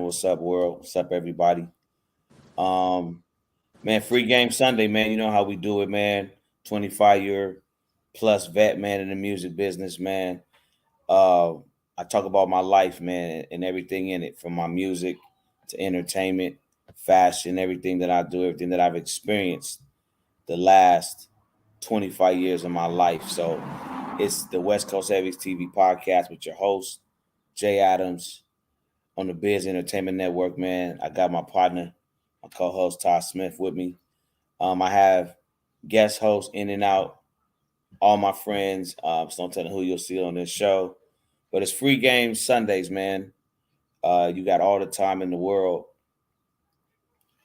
What's up, world? What's up, everybody? Um, Man, free game Sunday, man. You know how we do it, man. 25-year plus vet, man, in the music business, man. Uh, I talk about my life, man, and everything in it, from my music to entertainment, fashion, everything that I do, everything that I've experienced the last 25 years of my life. So it's the West Coast Heavies TV podcast with your host, Jay Adams, on the Biz Entertainment Network, man. I got my partner, my co-host Todd Smith with me. I have guest hosts in and out, all my friends. So don't tell them who you'll see on this show. But it's free game Sundays, man. You got all the time in the world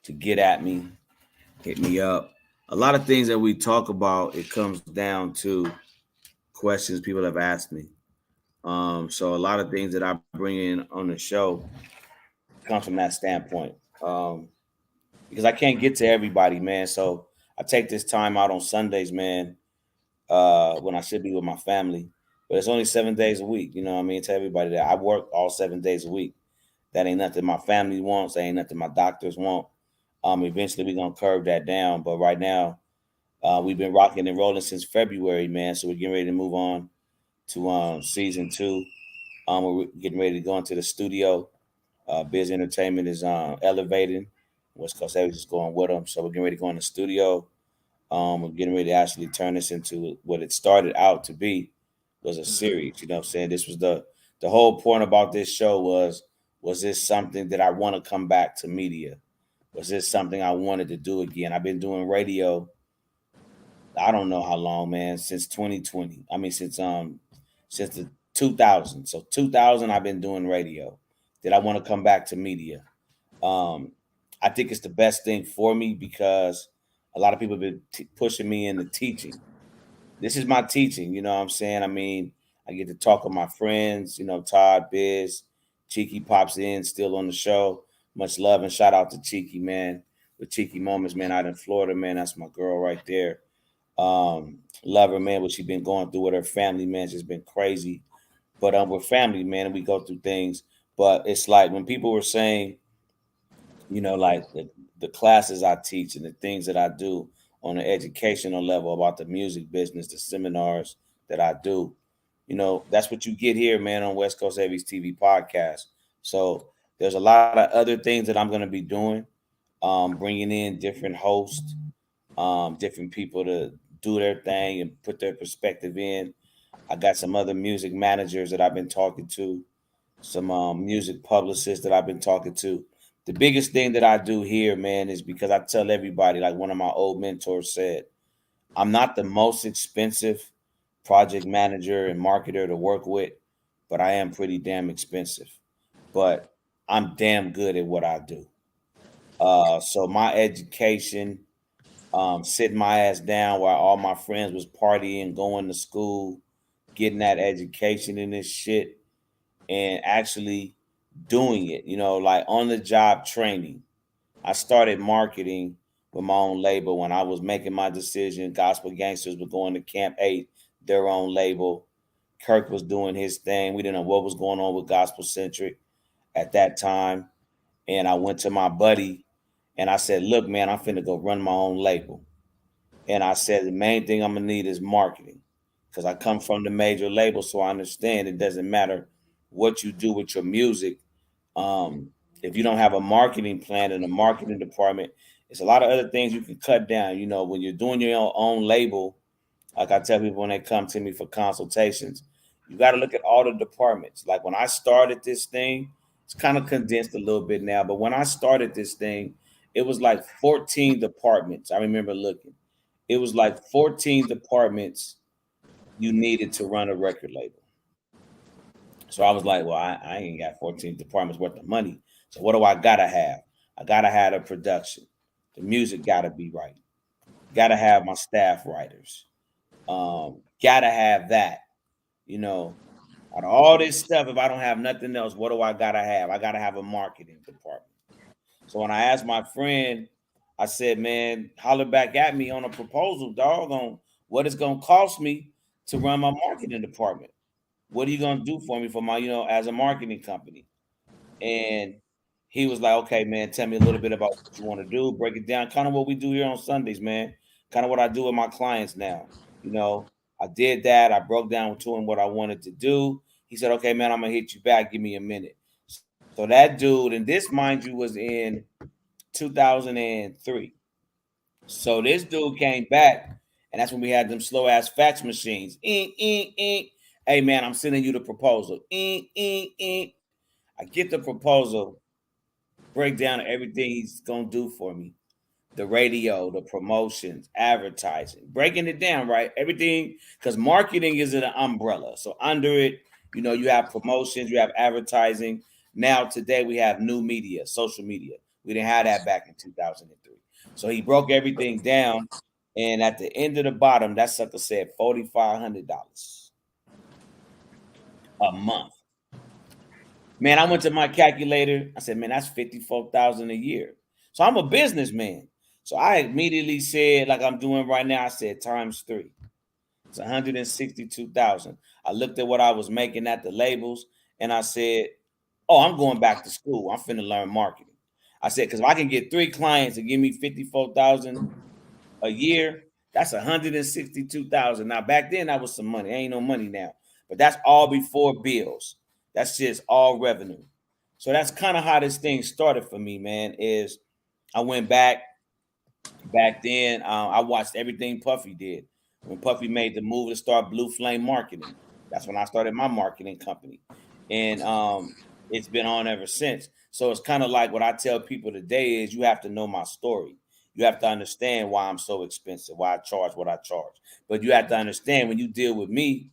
to get at me, hit me up. A lot of things that we talk about, it comes down to questions people have asked me. So a lot of things that I bring in on the show comes from that standpoint. Because I can't get to everybody, man. So I take this time out on Sundays, man, when I should be with my family. But it's only 7 days a week. You know what I mean? Tell everybody that I work all 7 days a week. That ain't nothing my family wants. That ain't nothing my doctors want. Eventually we're gonna curve that down. But right now, we've been rocking and rolling since February, man. So we're getting ready to move on to season 2. We're getting ready to go into the studio. Biz Entertainment is elevating. West Coast Heavies is going with them. So we're getting ready to go in the studio. We're getting ready to actually turn this into what it started out to be, was a series. You know what I'm saying? This was the whole point about this show was this something that I want to come back to media? Was this something I wanted to do again? I've been doing radio, I don't know how long, man, since 2020. I mean, since the 2000. So 2000, I've been doing radio. Did I want to come back to media? Um, I think it's the best thing for me because a lot of people have been pushing me into teaching. This is my teaching, you know what I'm saying? I mean, I get to talk with my friends, Todd, Biz, Cheeky pops in, still on the show. Much love and shout out to Cheeky, man. With Cheeky Moments, man, out in Florida, man. That's my girl right there. Love her, man, what she been going through with her family, man. It's just been crazy. But we're family, man, and we go through things. But it's like when people were saying, like the classes I teach and the things that I do on an educational level about the music business, the seminars that I do, that's what you get here, man, on West Coast Heavies TV podcast. So there's a lot of other things that I'm going to be doing, bringing in different hosts, different people to do their thing and put their perspective in. I got some other music managers that I've been talking to, some music publicists that I've been talking to. The biggest thing that I do here, man, is because I tell everybody, like one of my old mentors said, I'm not the most expensive project manager and marketer to work with, but I am pretty damn expensive. But I'm damn good at what I do. So my education, sitting my ass down while all my friends was partying, going to school, getting that education in this shit, and actually doing it, like on the job training. I started marketing with my own label when I was making my decision. Gospel Gangsters were going to Camp 8, their own label. Kirk was doing his thing. We didn't know what was going on with Gospel Centric at that time. And I went to my buddy and I said, look, man, I'm finna go run my own label. And I said, the main thing I'm gonna need is marketing because I come from the major label. So I understand it doesn't matter what you do with your music. If you don't have a marketing plan and a marketing department, it's a lot of other things you can cut down. When you're doing your own label, like I tell people when they come to me for consultations, you got to look at all the departments. Like when I started this thing, it's kind of condensed a little bit now, but when I started this thing, it was like 14 departments. I remember looking. It was like 14 departments you needed to run a record label. So I was like, well, I ain't got 14 departments worth of money. So what do I gotta have? I gotta have the production. The music gotta be right. Gotta have my staff writers. Gotta have that. Out of all this stuff, if I don't have nothing else, what do I gotta have? I gotta have a marketing department. So when I asked my friend, I said, man, holler back at me on a proposal, dog, on what it's gonna cost me to run my marketing department. What are you gonna do for me for my, as a marketing company? And he was like, okay, man, tell me a little bit about what you want to do, break it down, kind of what we do here on Sundays, man, kind of what I do with my clients now. You know, I did that. I broke down to him what I wanted to do. He said, okay, man, I'm going to hit you back. Give me a minute. So that dude, and this, mind you, was in 2003. So this dude came back, and that's when we had them slow ass fax machines. Ink, ink, ink. Hey, man, I'm sending you the proposal. Ink, ink, ink. I get the proposal, break down everything he's gonna do for me. The radio, the promotions, advertising, breaking it down, right? Everything, because marketing is an umbrella. So under it, you know, you have promotions, you have advertising. Now today we have new media, social media. We didn't have that back in 2003. So he broke everything down, and at the end of the bottom, that sucker said $4,500 a month. Man, I went to my calculator. I said, man, that's 54,000 a year. So I'm a businessman. So I immediately said, like I'm doing right now, I said times 3. It's 162,000. I looked at what I was making at the labels, and I said, oh, I'm going back to school. I'm finna learn marketing. I said, because if I can get 3 clients and give me 54,000 a year, that's 162,000. Now back then that was some money. Ain't no money now. But that's all before bills. That's just all revenue. So that's kind of how this thing started for me, man. Is I went back then. I watched everything Puffy did. When Puffy made the move to start Blue Flame Marketing, that's when I started my marketing company, and it's been on ever since. So it's kind of like what I tell people today is you have to know my story. You have to understand why I'm so expensive, why I charge what I charge. But you have to understand when you deal with me,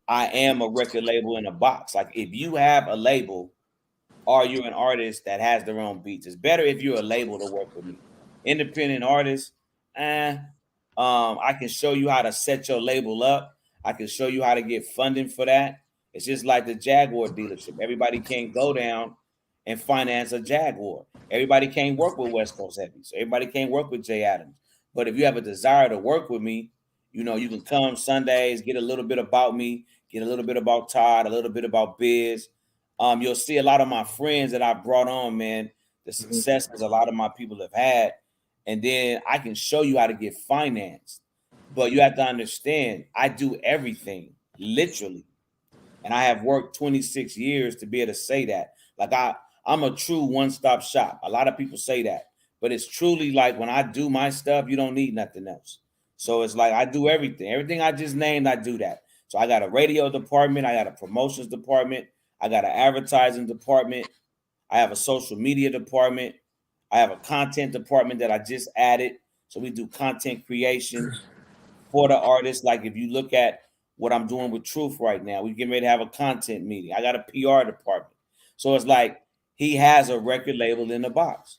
I am a record label in a box. Like if you have a label or you're an artist that has their own beats, it's better if you're a label to work with me. Independent artist, I can show you how to set your label up. I can show you how to get funding for that. It's just like the Jaguar dealership. Everybody can't go down and finance a Jaguar. Everybody can't work with Westcoast Heavies. Everybody can't work with Jay Adams. But if you have a desire to work with me, you know, you can come Sundays, get a little bit about me, get a little bit about Todd, a little bit about Biz. You'll see a lot of my friends that I brought on, man, the successes a lot of my people have had. And then I can show you how to get financed. But you have to understand, I do everything, literally. And I have worked 26 years to be able to say that. Like I'm a true one-stop shop. A lot of people say that. But it's truly like when I do my stuff, you don't need nothing else. So it's like I do everything. Everything I just named, I do that. So I got a radio department, I got a promotions department, I got an advertising department, I have a social media department, I have a content department that I just added. So we do content creation for the artists. Like if you look at what I'm doing with Truth right now, we're getting ready to have a content meeting. I got a PR department. So it's like he has a record label in the box,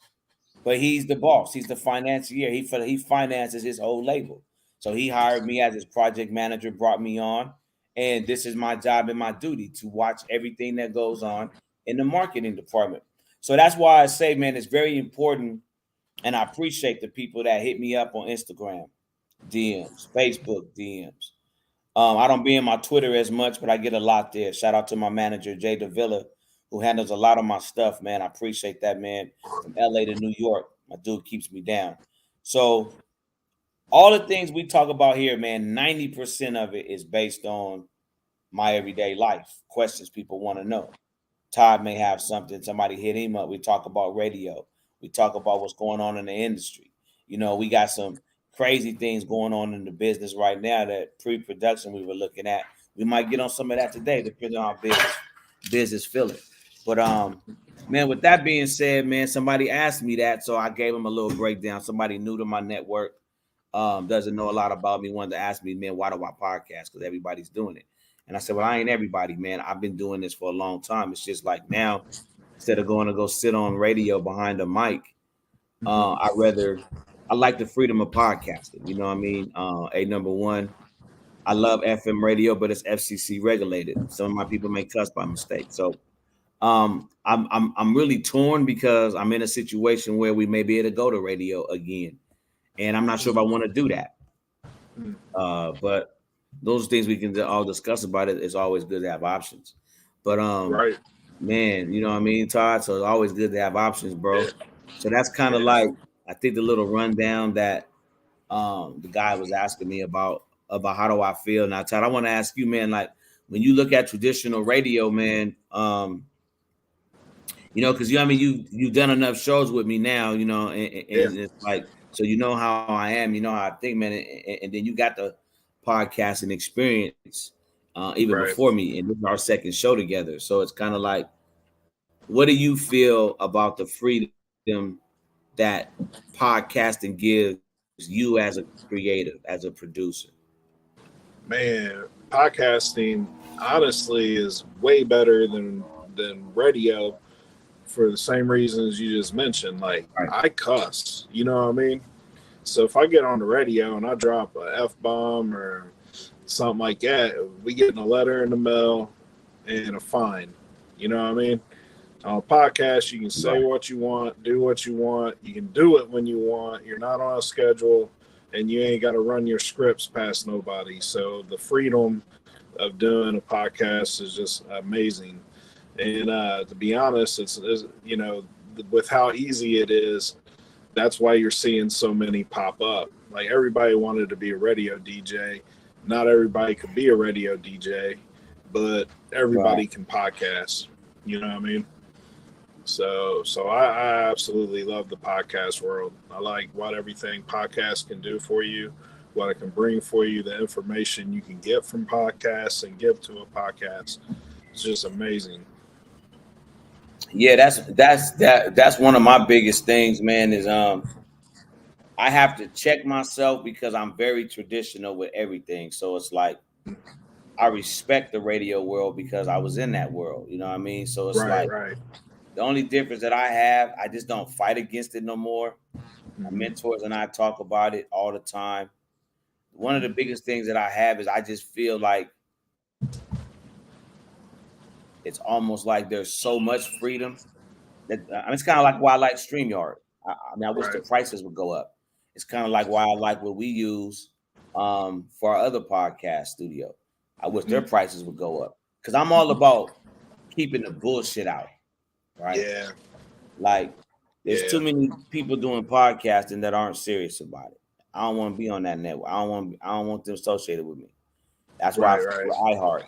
but he's the boss. He's the financier. He finances his whole label. So he hired me as his project manager, brought me on, and this is my job and my duty to watch everything that goes on in the marketing department. So that's why I say, man, it's very important, and I appreciate the people that hit me up on Instagram DMs, Facebook DMs. I don't be in my Twitter as much, but I get a lot there. Shout out to my manager, Jay Davila, who handles a lot of my stuff, man. I appreciate that, man. From LA to New York, my dude keeps me down. So all the things we talk about here, man, 90% of it is based on my everyday life, questions people want to know. Todd may have something, somebody hit him up. We talk about radio. We talk about what's going on in the industry. You know, we got some crazy things going on in the business right now that pre-production we were looking at. We might get on some of that today, depending on how business feeling. But man, with that being said, man, somebody asked me that, so I gave them a little breakdown. Somebody new to my network, doesn't know a lot about me, wanted to ask me, man, why do I podcast? Because everybody's doing it. And I said, well, I ain't everybody, man. I've been doing this for a long time. It's just like now, instead of going to go sit on radio behind a mic, I like the freedom of podcasting. You know what I mean? Number one, I love FM radio, but it's FCC regulated. Some of my people may cuss by mistake. So I'm really torn because I'm in a situation where we may be able to go to radio again. And I'm not sure if I want to do that. But those things we can all discuss about it. It's always good to have options. But right. Man, you know what I mean, Todd? So it's always good to have options, bro. Yeah, So that's kind of yeah, like, I think the little rundown that the guy was asking me about how do I feel. Now, Todd, I want to ask you, man, like when you look at traditional radio, man, because I mean you've done enough shows with me now, yeah. and it's like, so you know how I am, you know how I think, man, and then you got the podcasting experience even Right. before me, and this is our second show together. So it's kind of like, what do you feel about the freedom that podcasting gives you as a creative, as a producer? Man, podcasting honestly is way better than radio for the same reasons you just mentioned. Like Right. I cuss, you know what I mean? So if I get on the radio and I drop a F bomb or something like that, we getting a letter in the mail and a fine. You know what I mean? On a podcast, you can say Right. what you want, do what you want. You can do it when you want. You're not on a schedule, and you ain't got to run your scripts past nobody. So the freedom of doing a podcast is just amazing. And to be honest, it's with how easy it is, that's why you're seeing so many pop up. Like everybody wanted to be a radio DJ. Not everybody could be a radio DJ, but Right. everybody can podcast. You know what I mean? So I absolutely love the podcast world. I like what everything podcast can do for you, what it can bring for you, the information you can get from podcasts and give to a podcast. It's just amazing. Yeah, that's one of my biggest things, man, is I have to check myself because I'm very traditional with everything. So it's like I respect the radio world because I was in that world. You know what I mean? So it's Right, like right. the only difference that I have, I just don't fight against it no more. My Hmm. mentors and I talk about it all the time. One of the biggest things that I have is I just feel like it's almost like there's so much freedom that I mean, it's kind of like why I like StreamYard. I mean, I wish the Right. prices would go up. It's kind of like why I like what we use for our other podcast studio. I wish Hmm. their prices would go up because I'm all about keeping the bullshit out, right? Yeah, Like, there's yeah. too many people doing podcasting that aren't serious about it. I don't want to be on that network. I don't want them associated with me. That's why I Right, fuck right. with iHeart,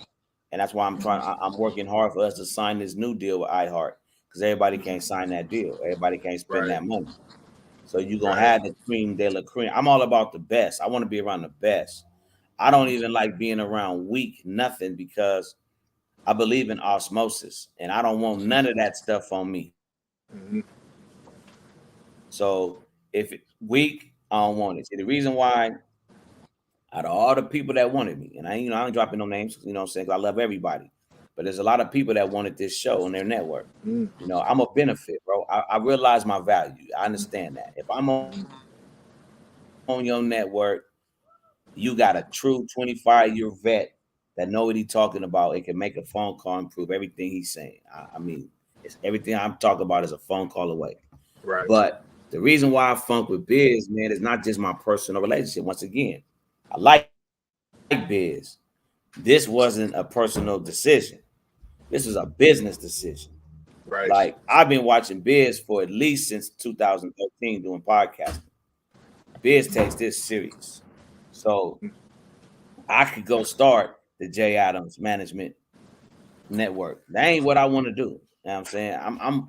and that's why Hmm. I'm working hard for us to sign this new deal with iHeart because everybody can't sign that deal. Everybody can't spend Right, that money. So you're gonna right. have the cream de la cream. I'm all about the best. I want to be around the best. I don't even like being around weak nothing because I believe in osmosis, and I don't want none of that stuff on me. Hmm. So if it weak, I don't want it. See, the reason why, out of all the people that wanted me, and I ain't dropping no names, you know what I'm saying? 'Cause I love everybody. But there's a lot of people that wanted this show on their network. Hmm. I'm a benefit, bro. I realize my value. I understand that. If I'm on your network, you got a true 25-year vet that know what he's talking about. It can make a phone call and prove everything he's saying. I mean, it's everything I'm talking about is a phone call away. Right. But the reason why I funk with Biz, man, is not just my personal relationship. Once again, I like Biz. This wasn't a personal decision. This was a business decision. Right. Like, I've been watching Biz for at least since 2013 doing podcasting. Biz takes this serious. So I could go start the Jay Adams Management Network. That ain't what I want to do. You know what I'm saying?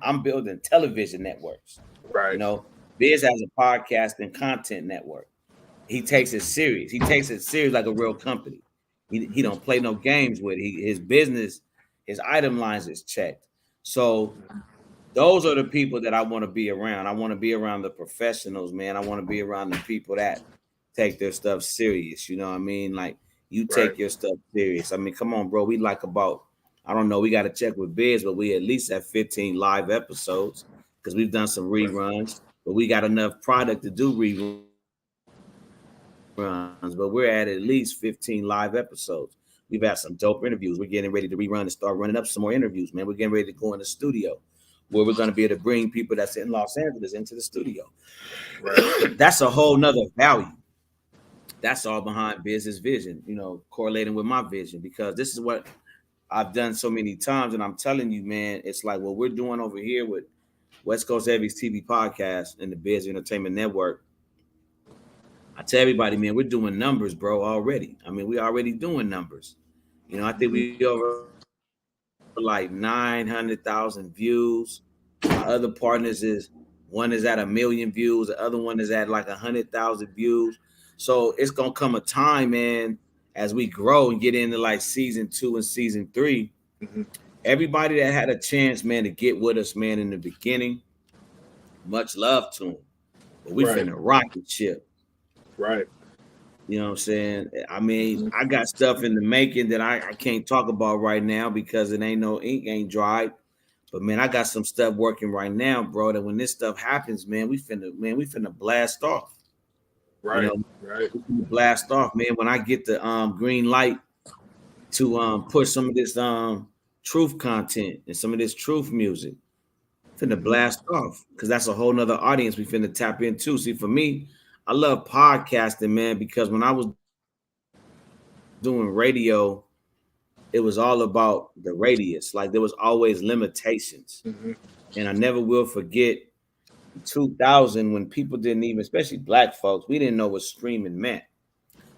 I'm building television networks. You Right. know, Biz has a podcast and content network. He takes it serious. He takes it serious like a real company. He don't play no games with it. His business, his item lines is checked. So those are the people that I want to be around. I want to be around the professionals, man. I want to be around the people that take their stuff serious. You know what I mean? Like, you Right. take your stuff serious. I mean, come on, bro. We like about, I don't know, we got to check with Biz, but we at least have 15 live episodes because we've done some Right. reruns, but we got enough product to do reruns, but we're at least 15 live episodes. We've had some dope interviews. We're getting ready to rerun and start running up some more interviews, man. We're getting ready to go in the studio where we're going to be able to bring people that's in Los Angeles into the studio. Right. That's a whole nother value. That's all behind business vision, correlating with my vision, because this is what I've done so many times, and I'm telling you, man, it's like what we're doing over here with Westcoast Heavies TV podcast and the Biz Entertainment Network. I tell everybody, man, we're doing numbers, bro, already. I mean, we already doing numbers. You know, I think we over like 900,000 views. My other partners is one is at 1,000,000 views, the other one is at like 100,000 views. So it's gonna come a time, man, as we grow and get into like season 2 and season 3. Everybody that had a chance, man, to get with us, man, in the beginning, much love to them. But we finna rocket ship. Right. You know what I'm saying? I mean, I got stuff in the making that I can't talk about right now because it ain't no ink ain't dried. But man, I got some stuff working right now, bro. That when this stuff happens, man, we finna blast off. Right. You know, Right. we finna blast off, man. When I get the green light to push some of this truth content and some of this truth music, finna blast off because that's a whole nother audience we finna tap into. See, for me, I love podcasting, man, because when I was doing radio, it was all about the radius. Like there was always limitations. And I never will forget 2000 when people didn't even, especially black folks, we didn't know what streaming meant.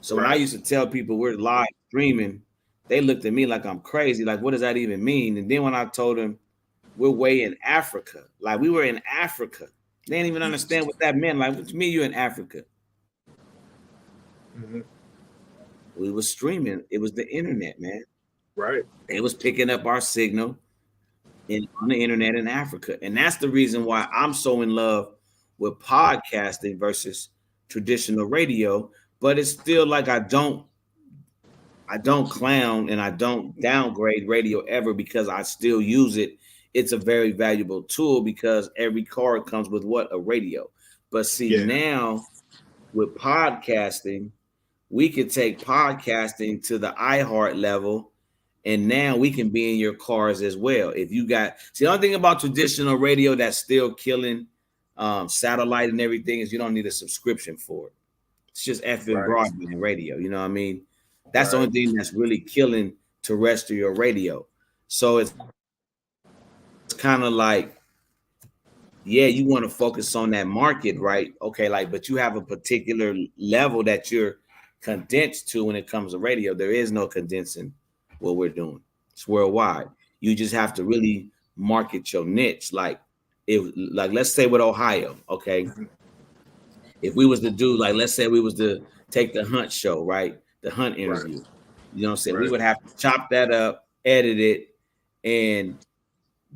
So when I used to tell people we're live streaming, they looked at me like I'm crazy. Like, what does that even mean? And then when I told them we're way in Africa, like we were in Africa, they didn't even understand what that meant. Like, what do you mean you're in Africa? We were streaming. It was the internet, man. Right. It was picking up our signal on the internet in Africa. And that's the reason why I'm so in love with podcasting versus traditional radio. But it's still like I don't clown and I don't downgrade radio ever because I still use it. It's a very valuable tool because every car comes with what? A radio. But see, now with podcasting, we can take podcasting to the iHeart level, and now we can be in your cars as well. If you got, see, the only thing about traditional radio that's still killing satellite and everything is you don't need a subscription for it. It's just FM broadband radio. You know what I mean? That's the only thing that's really killing terrestrial radio. So it's kind of like, yeah, you want to focus on that market, right? Okay, like, but you have a particular level that you're condensed to when it comes to radio. There is no condensing what we're doing. It's worldwide. You just have to really market your niche. Like let's say with Ohio, okay. If we was to do, like, let's say we was to take the Hunt show, right? The Hunt interview. You know what I'm saying? We would have to chop that up, edit it, and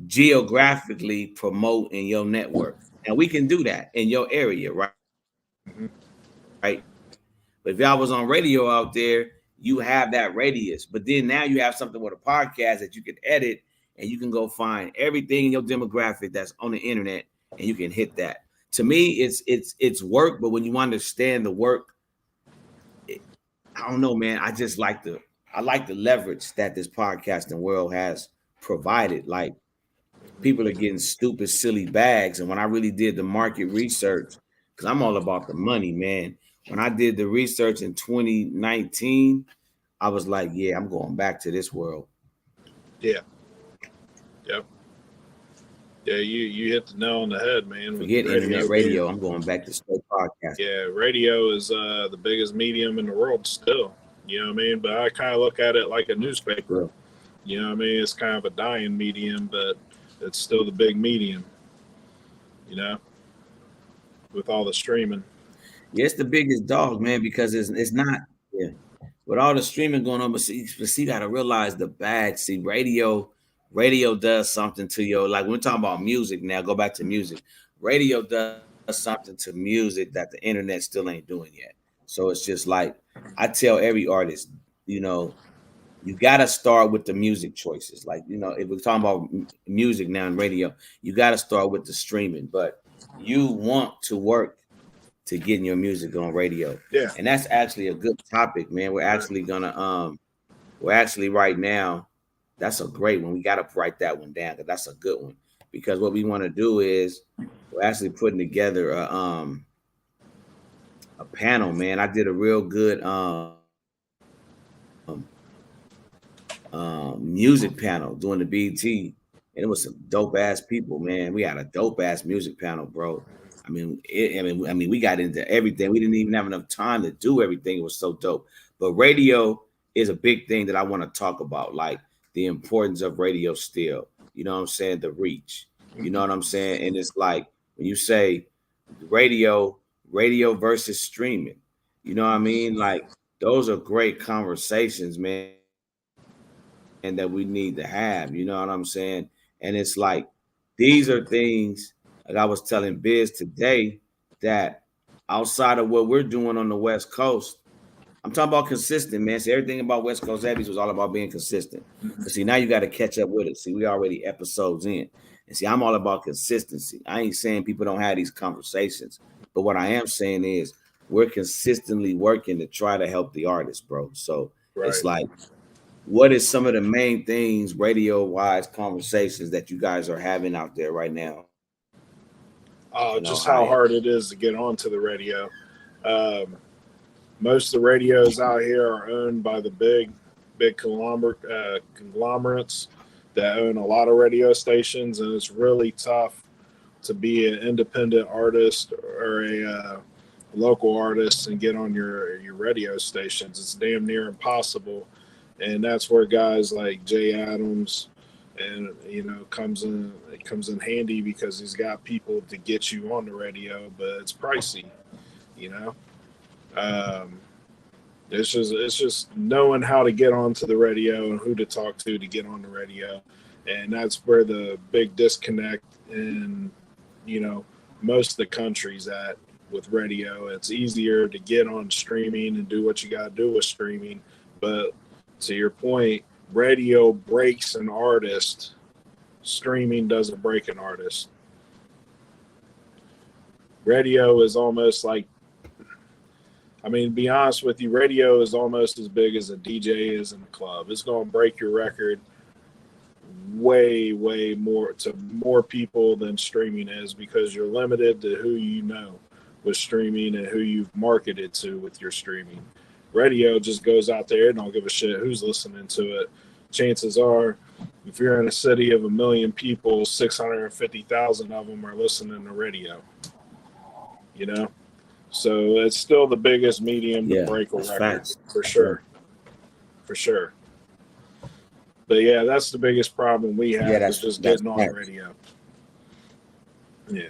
geographically promote in your network. And we can do that in your area, right? Right. But if y'all was on radio out there, you have that radius. But then now you have something with a podcast that you can edit and you can go find everything in your demographic that's on the internet and you can hit that. To me, it's work, but when you understand the work, I don't know, man. I just like the leverage that this podcasting world has provided. Like, people are getting stupid, silly bags. And when I really did the market research, because I'm all about the money, man. When I did the research in 2019, I was like, yeah, I'm going back to this world. Yeah. Yep. Yeah, you hit the nail on the head, man. Forget internet radio. I'm going back to straight podcast. Yeah, radio is the biggest medium in the world still. You know what I mean? But I kind of look at it like a newspaper. You know what I mean? It's kind of a dying medium, but it's still the big medium, you know, with all the streaming. Yeah, it's the biggest dog, man, because it's not, with all the streaming going on, but see, you got to realize the bag. See, radio does something to you. Like, when we're talking about music now, go back to music. Radio does something to music that the internet still ain't doing yet. So it's just like, I tell every artist, you know, you got to start with the music choices. Like, you know, if we're talking about music now in radio, you got to start with the streaming, but you want to work to getting your music on radio. Yeah. And that's actually a good topic, man. We're actually gonna right now, that's a great one. We got to write that one down because that's a good one. Because what we want to do is we're actually putting together a panel, man. I did a real good music panel doing the BT, and it was some dope ass people, man. We had a dope ass music panel, bro. I mean, we got into everything. We didn't even have enough time to do everything. It was so dope. But radio is a big thing that I want to talk about, like the importance of radio still. You know what I'm saying? The reach. You know what I'm saying? And it's like when you say radio, radio versus streaming. You know what I mean? Like those are great conversations, man, that we need to have. You know what I'm saying? And it's like these are things, like I was telling Biz today, that outside of what we're doing on the West Coast, I'm talking about consistent, man. See, everything about West Coast Heavies was all about being consistent. But see, now you got to catch up with it. See, we already episodes in. And see, I'm all about consistency. I ain't saying people don't have these conversations. But what I am saying is we're consistently working to try to help the artist, bro. So it's like, what is some of the main things radio-wise conversations that you guys are having out there right now? Just how hard it is to get onto the radio. Most of the radios out here are owned by the big conglomerates that own a lot of radio stations, and it's really tough to be an independent artist or a local artist and get on your radio stations. It's damn near impossible, and that's where guys like Jay Adams and comes in handy, because he's got people to get you on the radio, but it's pricey. you know it's just knowing how to get onto the radio and who to talk to get on the radio. And that's where the big disconnect in most of the country's at with radio. It's easier to get on streaming and do what you got to do with streaming, but to your point, radio breaks an artist, streaming doesn't break an artist. Radio is almost like, to be honest with you, radio is almost as big as a DJ is in a club. It's going to break your record way more to more people than streaming is, because you're limited to who you know with streaming and who you've marketed to with your streaming. Radio just goes out there and don't give a shit who's listening to it. Chances are, if you're in a city of 1 million people, 650,000 of them are listening to radio. So it's still the biggest medium to break a record, for sure. But yeah, that's the biggest problem we have, is just getting on the radio. Yeah.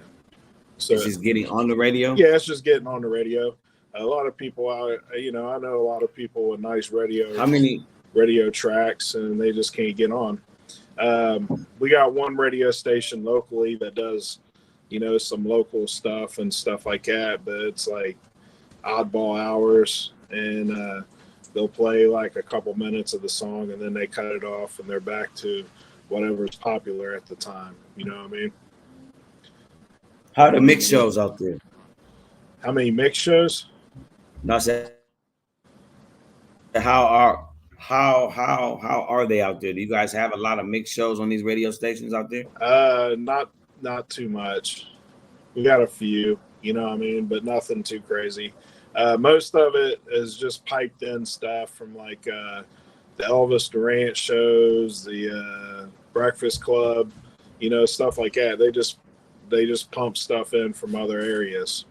So it's just getting on the radio? Yeah, it's just getting on the radio. A lot of people out, I know a lot of people with nice radio. How many radio tracks, and they just can't get on. We got one radio station locally that does, some local stuff and stuff like that, but it's like oddball hours, and they'll play like a couple minutes of the song and then they cut it off and they're back to whatever's popular at the time. You know what I mean? How are the mix shows out there? How many mix shows? No, I said, how are they out there? Do you guys have a lot of mix shows on these radio stations out there? Not too much. We got a few, but nothing too crazy. Most of it is just piped in stuff from like the Elvis Duran shows, the Breakfast Club, stuff like that. They just pump stuff in from other areas.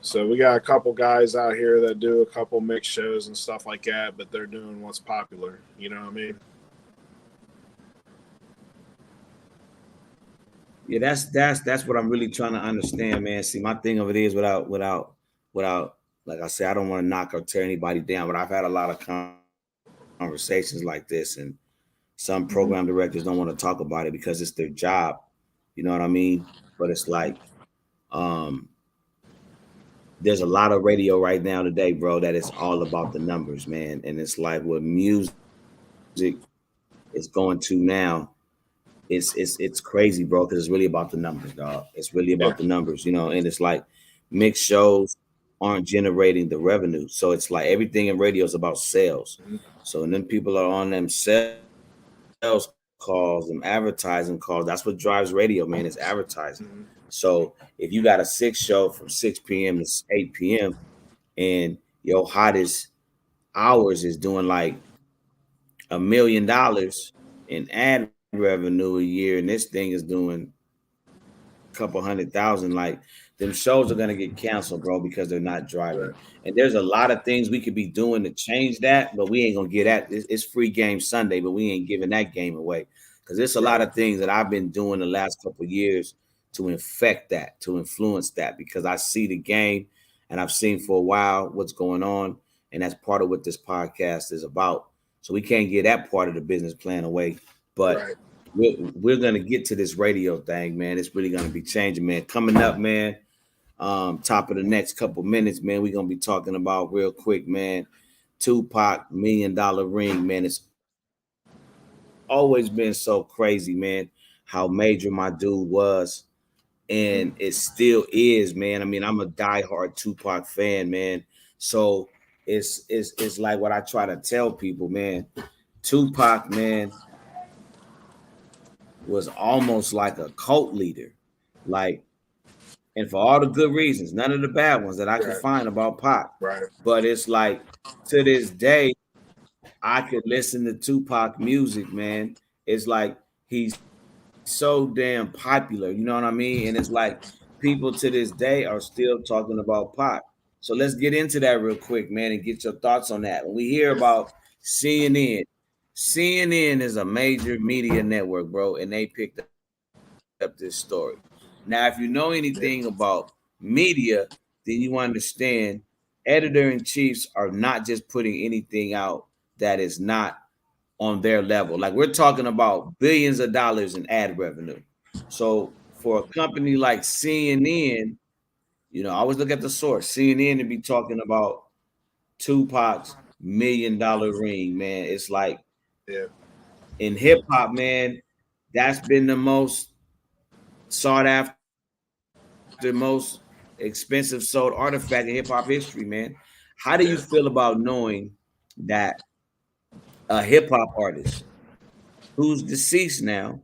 So we got a couple guys out here that do a couple mix shows and stuff like that, but they're doing what's popular. You know what I mean? Yeah, that's what I'm really trying to understand, man. See, my thing of it is without, like I said, I don't want to knock or tear anybody down, but I've had a lot of conversations like this, and some program directors don't want to talk about it because it's their job. You know what I mean? But it's like, there's a lot of radio right now today, bro, that is all about the numbers, man. And it's like what music is going to now. It's crazy, bro, because it's really about the numbers, dog. It's really about the numbers, and it's like mixed shows aren't generating the revenue. So it's like everything in radio is about sales. So and then people are on them sales calls, them advertising calls. That's what drives radio, man, is advertising. So if you got a 6 show from 6 p.m. to 8 p.m. and your hottest hours is doing like $1 million in ad revenue a year, and this thing is doing a couple 100,000. Like them shows are gonna get canceled, bro, because they're not driving. Right. And there's a lot of things we could be doing to change that, but we ain't gonna get at. It's free game Sunday, but we ain't giving that game away because there's a lot of things that I've been doing the last couple of years to infect that, to influence that, because I see the game and I've seen for a while what's going on, and that's part of what this podcast is about. So we can't get that part of the business plan away, but. Right. We're gonna get to this radio thing, man. It's really gonna be changing, man. Coming up, man. Top of the next couple minutes, man. We're gonna be talking about real quick, man. Tupac $1 million ring, man. It's always been so crazy, man. How major my dude was, and it still is, man. I mean, I'm a diehard Tupac fan, man. So it's like what I try to tell people, man. Tupac, man, was almost like a cult leader, like, and for all the good reasons, none of the bad ones that I could find about Pac. Right. But it's like to this day, I could listen to Tupac music, man. It's like he's so damn popular, you know what I mean? And it's like people to this day are still talking about Pac. So let's get into that real quick, man, and get your thoughts on that. When we hear about CNN, CNN is a major media network, bro, and they picked up this story. Now, if you know anything about media, then you understand editor-in-chiefs are not just putting anything out that is not on their level. Like we're talking about billions of dollars in ad revenue. So for a company like CNN, you know, I always look at the source. CNN to be talking about Tupac's $1 million ring, man. It's like in hip hop, man, that's been the most sought after, most expensive sold artifact in hip hop history, man. How do you feel about knowing that a hip hop artist who's deceased now,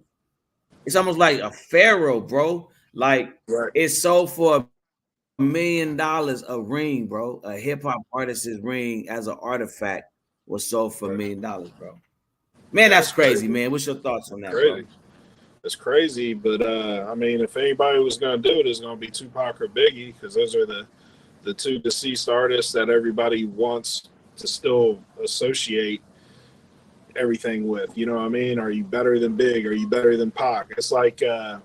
it's almost like a pharaoh, bro? Like it's sold for $1 million a ring, bro. A hip hop artist's ring as an artifact was sold for $1 million, bro. Man, that's crazy, man. What's your thoughts on that, bro? It's crazy, but I mean, if anybody was going to do it, it's going to be Tupac or Biggie, because those are the two deceased artists that everybody wants to still associate everything with. You know what I mean? Are you better than Big? Are you better than Pac? It's like the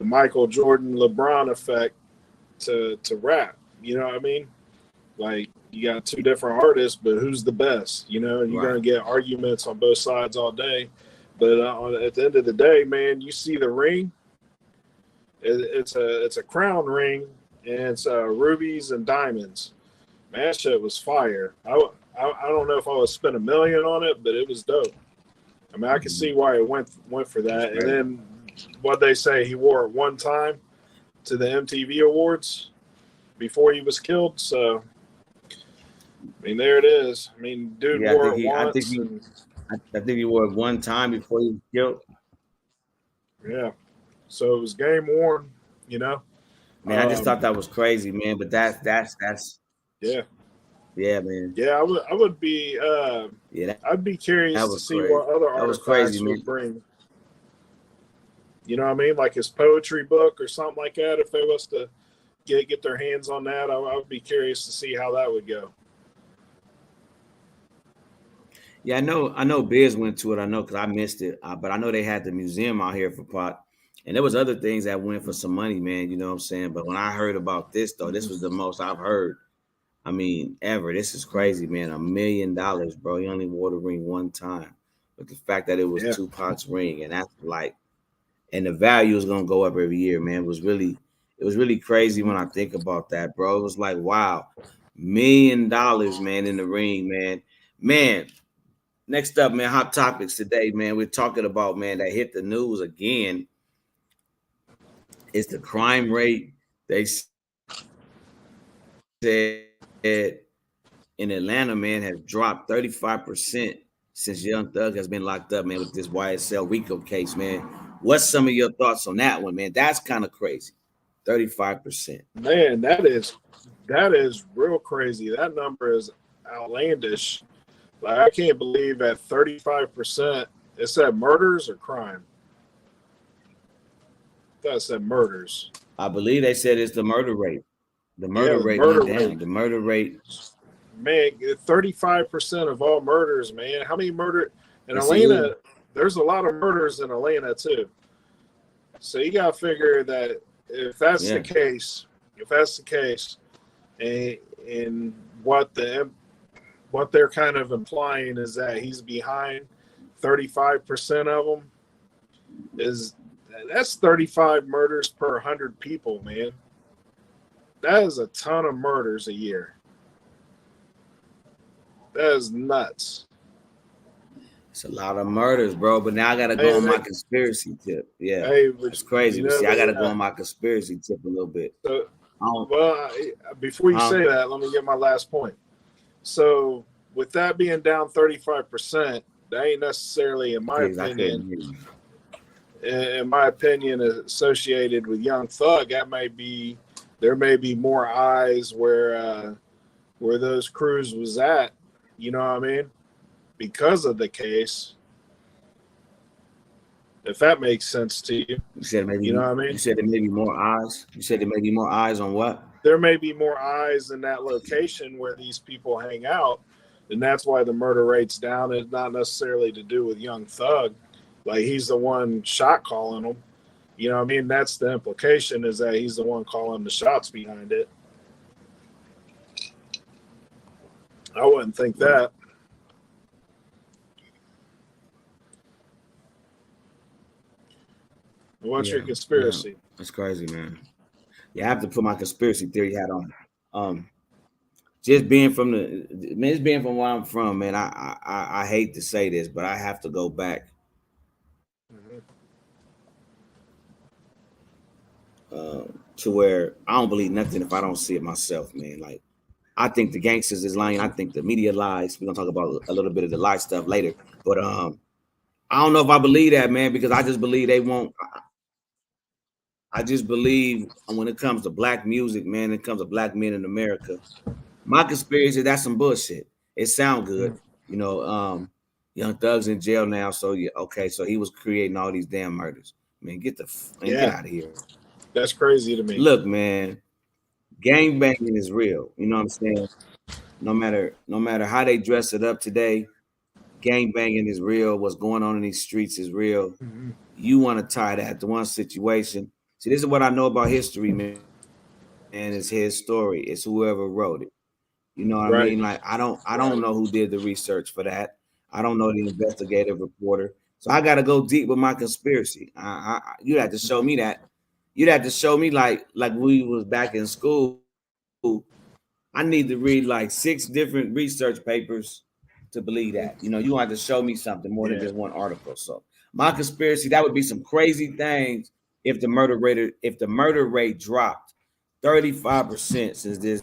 Michael Jordan LeBron effect to rap. You know what I mean? Like you got two different artists, but who's the best? You know, and you're going to get arguments on both sides all day. But at the end of the day, man, you see the ring. It's a crown ring, and it's rubies and diamonds. Man, that shit was fire. I don't know if I would spend $1 million on it, but it was dope. I mean, I can see why it went for that. And then what they say, he wore it one time to the MTV Awards before he was killed. So, I mean, there it is. I mean, dude wore it once. I think he wore it one time before he was killed. Yeah. So it was game worn, you know. Man, I just thought that was crazy, man. But that's yeah. Yeah, man. Yeah, I would be I'd be curious to see what other artifacts would bring. You know what I mean? Like his poetry book or something like that. If they was to get their hands on that, I would be curious to see how that would go. Yeah, I know Biz went to it. I know because I missed it. But I know they had the museum out here for Pac. And there was other things that went for some money, man. You know what I'm saying? But when I heard about this, though, this was the most I've heard. I mean, ever. This is crazy, man. $1 million, bro. He only wore the ring one time. But the fact that it was Tupac's ring, and that's like, and the value is gonna go up every year, man. It was really crazy when I think about that, bro. It was like, wow, $1 million, man, in the ring, man. Man, next up, man, hot topics today, man. We're talking about, man, that hit the news again. It's the crime rate. They said in Atlanta, man, has dropped 35% since Young Thug has been locked up, man, with this YSL RICO case, man. What's some of your thoughts on that one, man? That's kind of crazy. 35%. Man, that is real crazy. That number is outlandish. Like, I can't believe at 35%, it said murders or crime. I thought it said murders. I believe they said it's the murder rate. The murder The rate murder went down. rate. The murder rate. Man, 35% of all murders, man. How many murder in It's Atlanta? huge. There's a lot of murders in Atlanta too. So you gotta figure that if that's the case, and what they're kind of implying is that he's behind 35% of them, that's 35 murders per 100 people, man. That is a ton of murders a year. That is nuts. It's a lot of murders, bro. But now I gotta go on my conspiracy tip. Yeah, it's crazy. See, I gotta go on my conspiracy tip a little bit. So, before you say that, let me get my last point. So, with that being down 35%, that ain't necessarily, in my opinion, associated with Young Thug. There may be more eyes where those crews was at. You know what I mean? Because of the case. If that makes sense to you. You said maybe, you know what I mean? You said there may be more eyes. You said there may be more eyes on what? There may be more eyes in that location where these people hang out, and that's why the murder rate's down. It's not necessarily to do with Young Thug. Like, he's the one shot calling them. You know what I mean? That's the implication, is that he's the one calling the shots behind it. I wouldn't think that. What's your conspiracy? Yeah. That's crazy, man. Yeah, I have to put my conspiracy theory hat on. Just being from where I'm from, man. I hate to say this, but I have to go back. To where I don't believe nothing if I don't see it myself, man. Like, I think the gangsters is lying. I think the media lies. We're gonna talk about a little bit of the lie stuff later. But I don't know if I believe that, man, because I just believe they won't. I just believe when it comes to black music, man, it comes to black men in America. My conspiracy, that's some bullshit. It sound good. You know, Young Thug's in jail now. So, yeah, okay. So he was creating all these damn murders. Man, get out of here. That's crazy to me. Look, man, gang banging is real. You know what I'm saying? No matter how they dress it up today, gang banging is real. What's going on in these streets is real. You want to tie that to one situation. See, this is what I know about history, man. And it's his story. It's whoever wrote it. You know what I mean? Like, I don't know who did the research for that. I don't know the investigative reporter. So I got to go deep with my conspiracy. You have to show me that. You'd have to show me like we was back in school. I need to read like 6 different research papers to believe that. You know, you have to show me something more than just one article. So my conspiracy, that would be some crazy things if the murder rate dropped 35% since this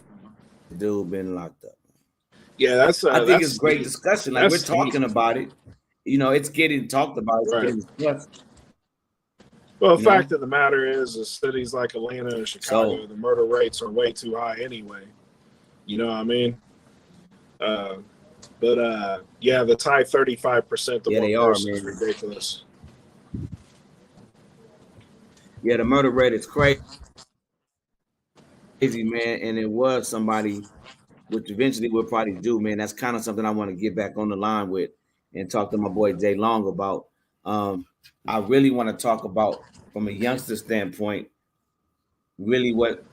dude been locked up. Yeah, I think it's great discussion. Like, we're talking about it. You know, it's getting talked about. It's getting discussed. Well, the fact of the matter is cities like Atlanta and Chicago, the murder rates are way too high anyway. You know what I mean? The tie 35% to one person is ridiculous. Yeah, the murder rate is crazy, man. And it was somebody, which eventually we'll probably do, man. That's kind of something I want to get back on the line with and talk to my boy Jay Long about. I really want to talk about, from a youngster standpoint, really what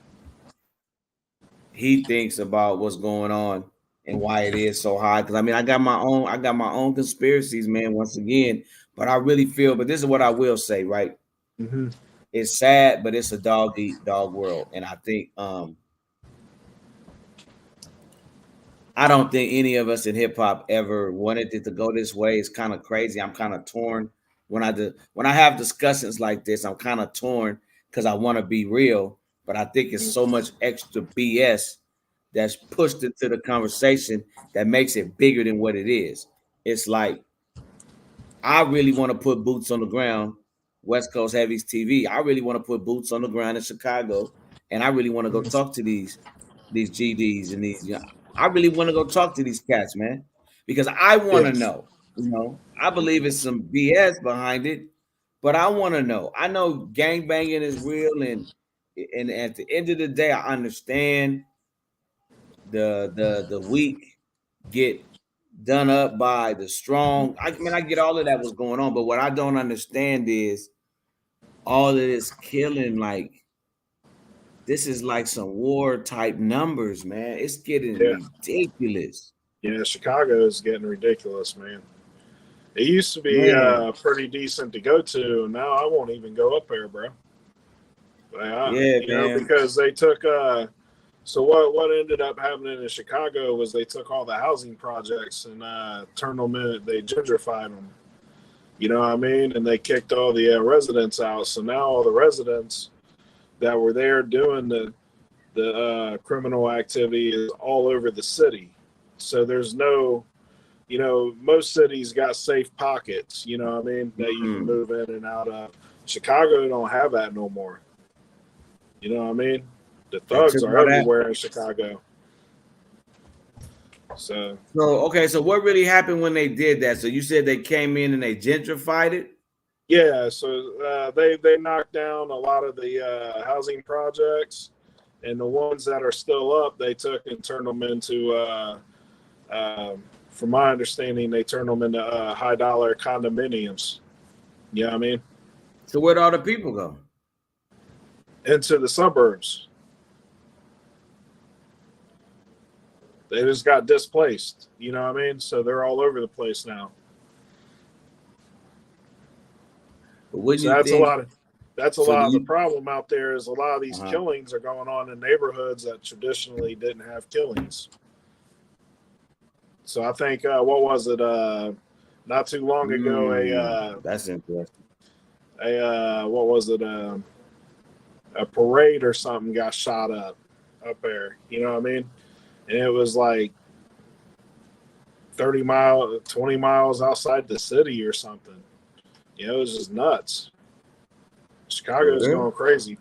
he thinks about what's going on and why it is so high. Because I mean, I got my own conspiracies, man, once again. But I really feel, but this is what I will say, right? Mm-hmm. It's sad, but it's a dog eat dog world. And I think I don't think any of us in hip hop ever wanted it to go this way. It's kind of crazy. I'm kind of torn when I have discussions like this. I'm kind of torn because I want to be real, but I think it's so much extra BS that's pushed into the conversation that makes it bigger than what it is. It's like, I really want to put boots on the ground, Westcoast Heavies TV. I really want to put boots on the ground in Chicago, and I really want to go talk to these GDs and these. I really want to go talk to these cats, man, because I want to Yes. know. You know, I believe it's some BS behind it, but I want to know. I know gang banging is real, and at the end of the day, I understand the weak get done up by the strong. I mean, I get all of that was going on, but what I don't understand is all of this killing. Like, this is like some war type numbers, man. It's getting Yeah. ridiculous. Yeah, Chicago is getting ridiculous, man. It used to be Man, pretty decent to go to, and now I won't even go up there, bro. yeah, You know, man. because they took. So what ended up happening in Chicago was they took all the housing projects and turned them in. They gentrified them. You know what I mean? And they kicked all the residents out. So now all the residents that were there doing the criminal activity is all over the city. So there's no, you know, most cities got safe pockets, you know what I mean, that you can move in and out of. Chicago don't have that no more. You know what I mean? The thugs are everywhere in Chicago. So okay, so what really happened when they did that? So you said they came in and they gentrified it? yeah, so they knocked down a lot of the housing projects, and the ones that are still up, they took and turned them into from my understanding, they turned them into high dollar condominiums. You know what I mean? So where'd all the people go? Into the suburbs. They just got displaced. You know what I mean? So they're all over the place now. But so that's a lot of the problem out there is a lot of these killings are going on in neighborhoods that traditionally didn't have killings. So I think what was it? Not too long ago, that's interesting. What was it? A parade or something got shot up there. You know what I mean? And it was like 20 miles outside the city or something. You know, it was just nuts. Chicago's going crazy.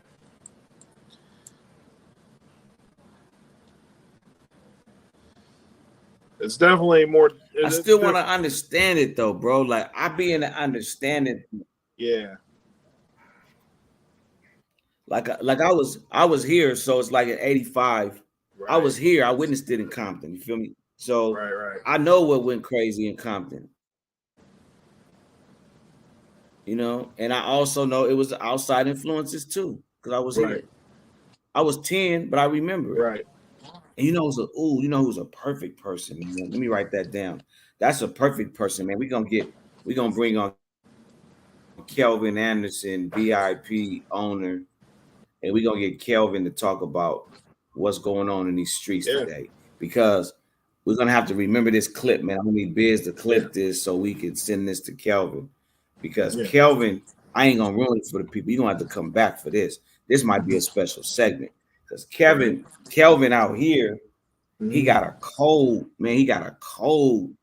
It's definitely more. I still want to understand it though, bro. Like I be in the understanding. Yeah. Like I was here, so it's like at 85. Right. I was here. I witnessed it in Compton. You feel me? So right. I know what went crazy in Compton. You know, and I also know it was outside influences too, because I was here. I was 10, but I remember it. Right. And you know who's a perfect person. Man. Let me write that down. That's a perfect person, man. We're gonna bring on Kelvin Anderson, VIP owner, and we're gonna get Kelvin to talk about what's going on in these streets today. Because we're gonna have to remember this clip, man. I'm gonna need Biz to clip this so we can send this to Kelvin. Because Kelvin, I ain't gonna ruin it for the people. You're gonna have to come back for this. This might be a special segment. Because Kelvin out here, he got a cold, man. He got a cold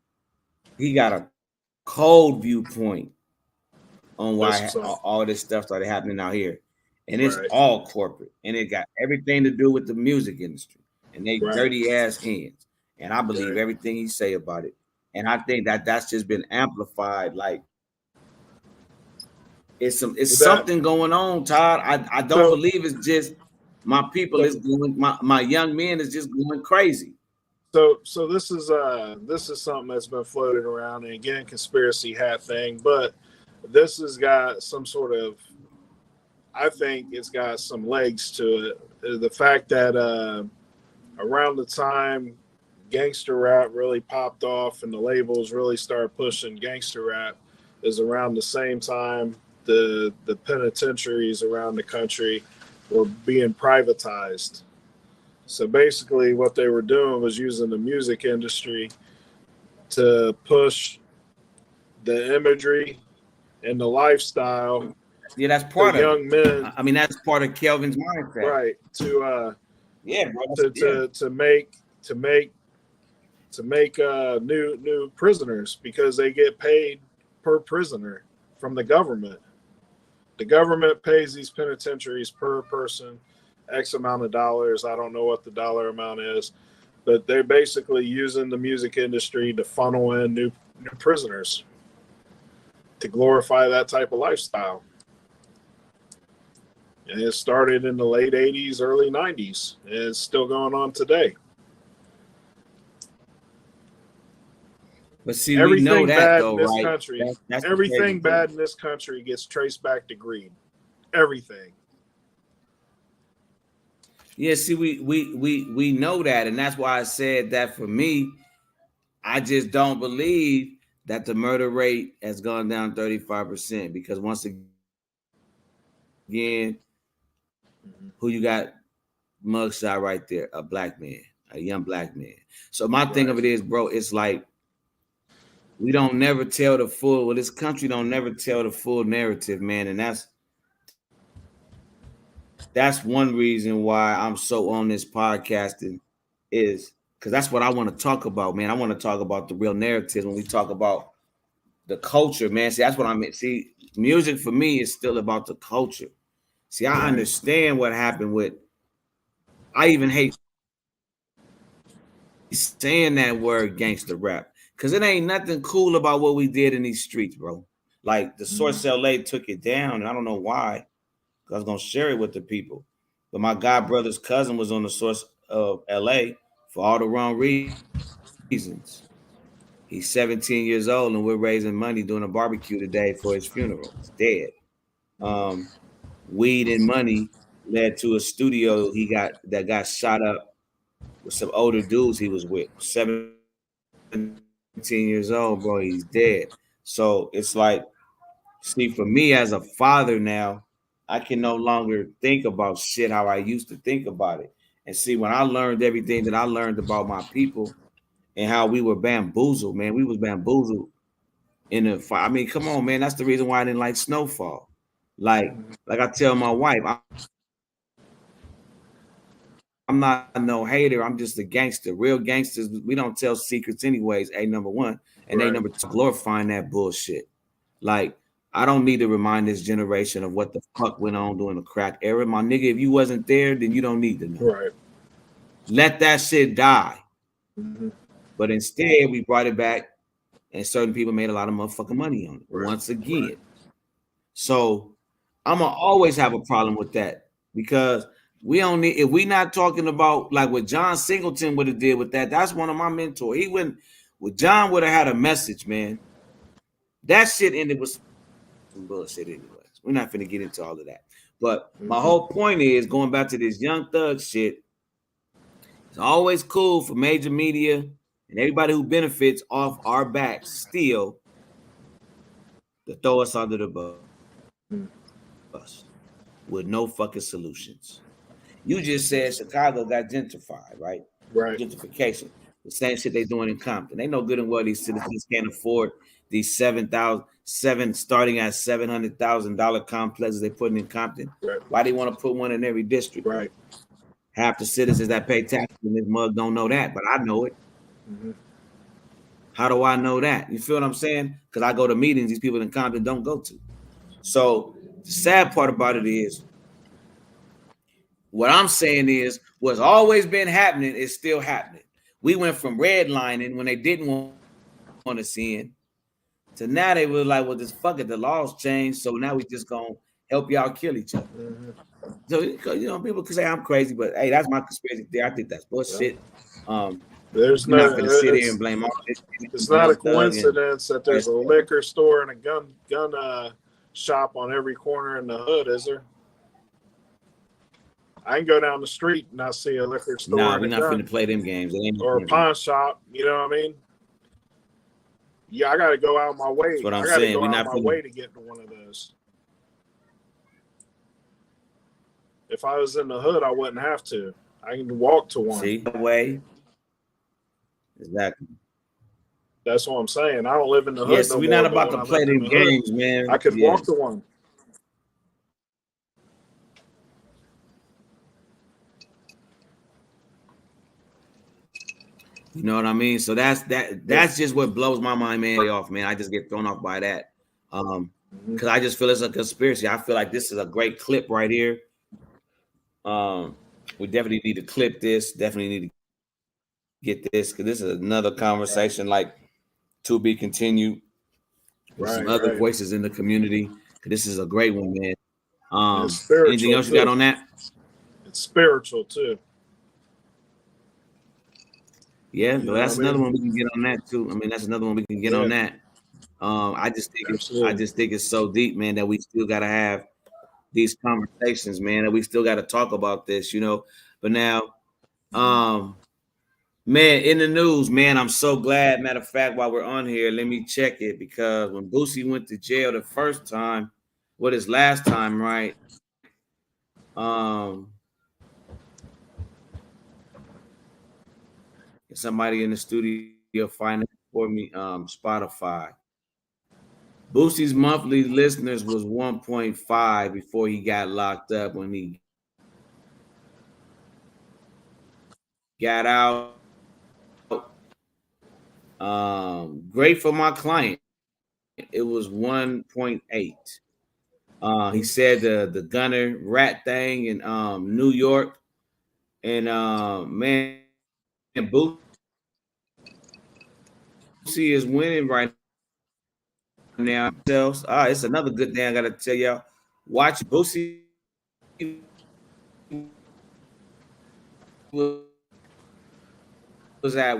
viewpoint on why all this stuff started happening out here. And it's all corporate. And it got everything to do with the music industry and they dirty ass hands. And I believe everything he say about it. And I think that's just been amplified. Like it's something going on, Todd. I don't believe it's just my people is going, my young men is just going crazy. So this is something that's been floated around, and again, conspiracy hat thing, but this has got some sort of, I think it's got some legs to it. The fact that around the time gangster rap really popped off and the labels really started pushing gangster rap is around the same time the penitentiaries around the country were being privatized. So basically what they were doing was using the music industry to push the imagery and the lifestyle. Yeah, that's part of young men. I mean, that's part of Kelvin's mindset. Right. To make new prisoners because they get paid per prisoner from the government. The government pays these penitentiaries per person X amount of dollars. I don't know what the dollar amount is, But they're basically using the music industry to funnel in new prisoners to glorify that type of lifestyle. And it started in the late 80s, early 90s, and it's still going on today. But see, we know that though, right? Country, everything bad in this country gets traced back to greed. Everything. Yeah, see, we know that, and that's why I said that for me, I just don't believe that the murder rate has gone down 35%, because once again, who you got mugshot right there? A black man, a young black man. So my thing of it is, bro, it's like we don't never tell the full. Well, this country don't never tell the full narrative, man, and that's one reason why I'm so on this podcasting, is because that's what I want to talk about, man. I want to talk about the real narrative when we talk about the culture, man. See, that's what I mean. See, music for me is still about the culture. See, I understand what happened with. I even hate saying that word gangster rap, because it ain't nothing cool about what we did in these streets, bro. Like the Source LA took it down, and I don't know why. I was gonna share it with the people, but my god brother's cousin was on the Source of LA for all the wrong reasons. He's 17 years old, and we're raising money doing a barbecue today for his funeral. He's dead. Weed and money led to a studio that got shot up with some older dudes he was with. 17 years old, bro. He's dead. So it's like, see, for me as a father now, I can no longer think about shit how I used to think about it. And see, when I learned everything that I learned about my people and how we were bamboozled, man, we was bamboozled in the fight. I mean, come on, man. That's the reason why I didn't like Snowfall. Like I tell my wife, I'm not no hater. I'm just a gangster. Real gangsters, we don't tell secrets anyways, A, number one. And A, number two, glorifying that bullshit. Like, I don't need to remind this generation of what the fuck went on during the crack era. My nigga, if you wasn't there, then you don't need to know. Right. Let that shit die. But instead, we brought it back, and certain people made a lot of motherfucking money on it once again. So I'm going to always have a problem with that, because we don't need, if we not talking about like what John Singleton would have did with that. That's one of my mentors. He wouldn't, well, John would have had a message, man. That shit ended with some bullshit anyways. We're not finna get into all of that. But my whole point is, going back to this Young Thug shit, it's always cool for major media and everybody who benefits off our backs still to throw us under the bus with no fucking solutions. You just said Chicago got gentrified, right? Right. Gentrification. The same shit they doing in Compton. They know good and well these citizens can't afford these starting at $700,000 complexes they putting in Compton. Right. Why they want to put one in every district? Right. Half the citizens that pay taxes in this mug don't know that, but I know it. How do I know that? You feel what I'm saying? Because I go to meetings these people in Compton don't go to. So the sad part about it is, what I'm saying is, what's always been happening is still happening. We went from redlining when they didn't want to see it, to now they were like, well, just fuck it, the laws changed, so now we just gonna help y'all kill each other. So, you know, people can say I'm crazy, but hey, that's my conspiracy theory. I think that's bullshit. There's not going to sit here and blame all this. It's not a coincidence that there's a liquor store and a gun shop on every corner in the hood, is there? I can go down the street and I see a liquor store. Nah, we're not going to play them games. Or a pawn shop, you know what I mean? Yeah, I got to go out my way. That's what I'm saying. We're not my way to get to one of those. If I was in the hood, I wouldn't have to. I can walk to one. See, the way. Exactly. That's what I'm saying. I don't live in the hood. Yes, we're not about to play them games, man. I could walk to one. You know what I mean? So that's just what blows my mind, man, off, man. I just get thrown off by that. Because I just feel it's a conspiracy. I feel like this is a great clip right here. We definitely need to clip this. Definitely need to get this because this is another conversation like to be continued with some other voices in the community. This is a great one, man. Anything else you got on that? It's spiritual too. Yeah, that's another one we can get on that too. I mean, that's another one we can get on that. I just think it's so deep, man, that we still gotta have these conversations, man, that we still gotta talk about this, you know. But now, man, in the news, man, I'm so glad. Matter of fact, while we're on here, let me check it because when Boosie went to jail the first time, his last time, right? Somebody in the studio find it for me. Spotify. Boosie's monthly listeners was 1.5 before he got locked up. When he got out, great for my client. It was 1.8. He said the gunner rat thing in New York, and man, Boosie is winning right now. It's another good thing I gotta tell y'all. Watch Boosie was at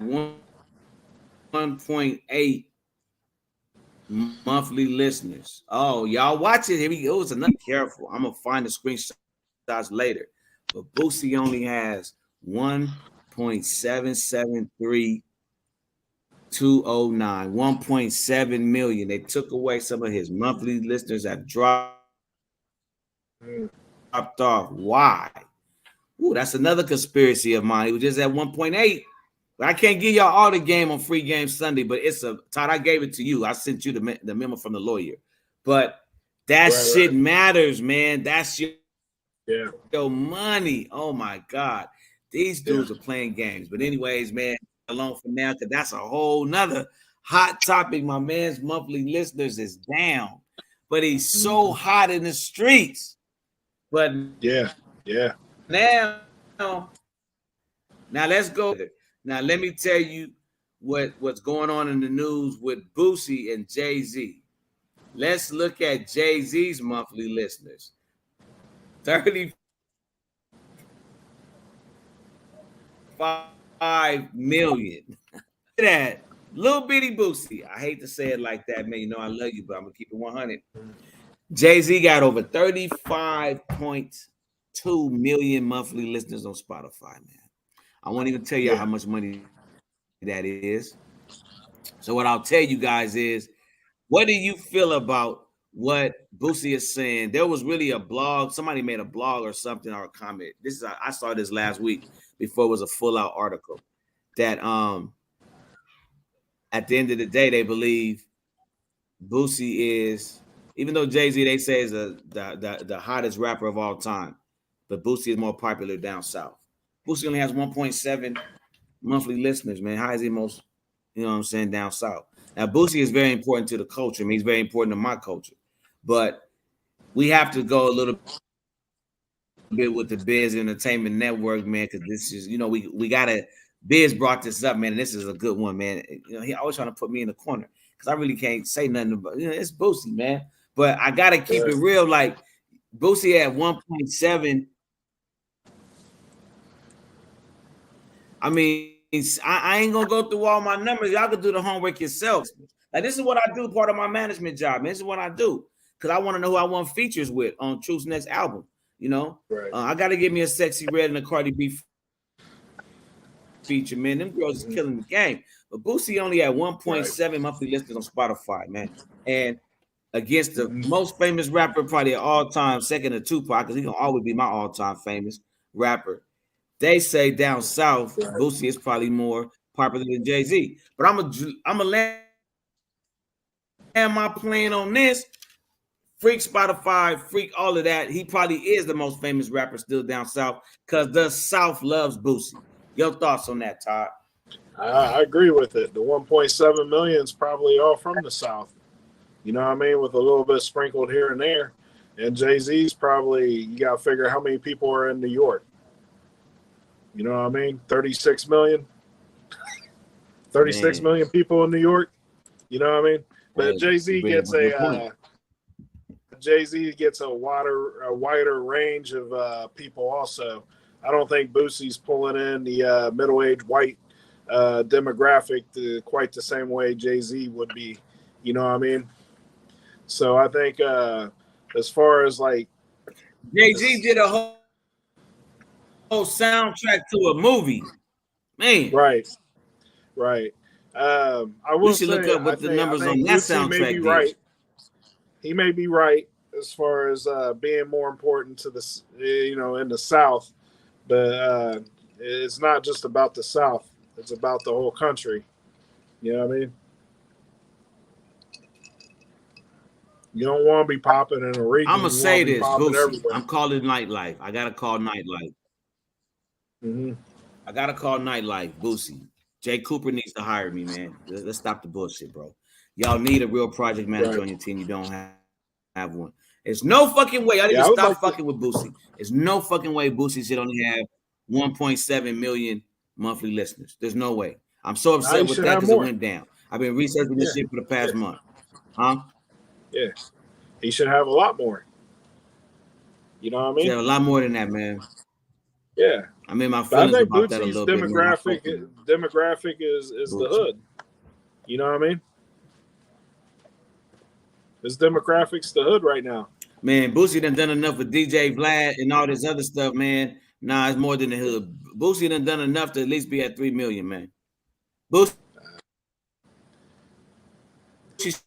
1.8 monthly listeners. Oh, y'all watch it. Here we go. It's another careful. I'm gonna find the screenshots later. But Boosie only has 1.773209, 1.7 million. They took away some of his monthly listeners that dropped off. Why? Ooh, that's another conspiracy of mine. He was just at 1.8. I can't give y'all all the game on Free Game Sunday, but it's Todd, I gave it to you. I sent you the memo from the lawyer. But that shit matters, man. That's your money. Oh my God. These dudes are playing games. But anyways, man, alone for now, because that's a whole nother hot topic. My man's monthly listeners is down, but he's so hot in the streets. But now let's go. Now let me tell you what's going on in the news with Boosie and Jay-Z. Let's look at Jay-Z's monthly listeners. 35 million. Look at that. Little bitty Boosie. I hate to say it like that, man. You know I love you, but I'm going to keep it 100. Jay-Z got over 35.2 million monthly listeners on Spotify, man. I won't even tell you how much money that is. So what I'll tell you guys is, what do you feel about what Boosie is saying? There was really a blog. Somebody made a blog or something or a comment. I saw this last week before it was a full-out article that at the end of the day, they believe Boosie is, even though Jay-Z they say is the hottest rapper of all time, but Boosie is more popular down south. Boosie only has 1.7 monthly listeners, man. How is he most, you know what I'm saying, down south? Now, Boosie is very important to the culture. I mean, he's very important to my culture. But we have to go a little bit with the Biz Entertainment Network, man, because this is, you know, we got to, Biz brought this up, man, and this is a good one, man. You know, he always trying to put me in the corner because I really can't say nothing about, you know, it's Boosie, man. But I got to keep it real. Like, Boosie at 1.7. I mean, I ain't gonna go through all my numbers. Y'all can do the homework yourselves. Like, this is what I do, part of my management job, man. This is what I do because I want to know who I want features with on Truth's next album. You know, I got to give me a Sexy Red and a Cardi B feature, man. Them girls is killing the game. But Boosie only had 1.7 monthly listeners on Spotify, man. And against the most famous rapper, probably of all time, second to Tupac, because he's gonna always be my all-time famous rapper. They say down south, Boosie is probably more popular than Jay-Z. But I'm a land my plane on this. Freak Spotify, freak all of that. He probably is the most famous rapper still down south because the South loves Boosie. Your thoughts on that, Todd? I agree with it. The 1.7 million is probably all from the South. You know what I mean? With a little bit sprinkled here and there. And Jay-Z's probably, you got to figure how many people are in New York. You know what I mean? 36 million. 36 million people in New York. You know what I mean? But Jay-Z gets a wider range of people also. I don't think Boosie's pulling in the middle-aged white demographic quite the same way Jay-Z would be. You know what I mean? So I think as far as like Jay-Z did a whole soundtrack to a movie. Man. Right. I will say, look up what the numbers on that soundtrack may be right. He may be right as far as being more important to the in the South, but it's not just about the South. It's about the whole country. You know what I mean? You don't want to be popping in a region. I'm gonna say this, Boosie. I'm calling nightlife. I gotta call nightlife. Mm-hmm. I gotta call nightlife, Boosie. Jay Cooper needs to hire me, man. Let's stop the bullshit, bro. Y'all need a real project manager on your team. You don't have one. There's no fucking way. I need to stop fucking with Boosie. There's no fucking way Boosie should only have 1.7 million monthly listeners. There's no way. I'm so upset with that because it went down. I've been researching this shit for the past month. Huh? Yeah. He should have a lot more. You know what I mean? Yeah, a lot more than that, man. Yeah. I mean, my feelings about that a little bit. Demographic is the hood. You know what I mean? His demographic's the hood right now. Man, Boosie done enough with DJ Vlad and all this other stuff, man. Nah, it's more than the hood. Boosie done enough to at least be at 3 million, man. Boosie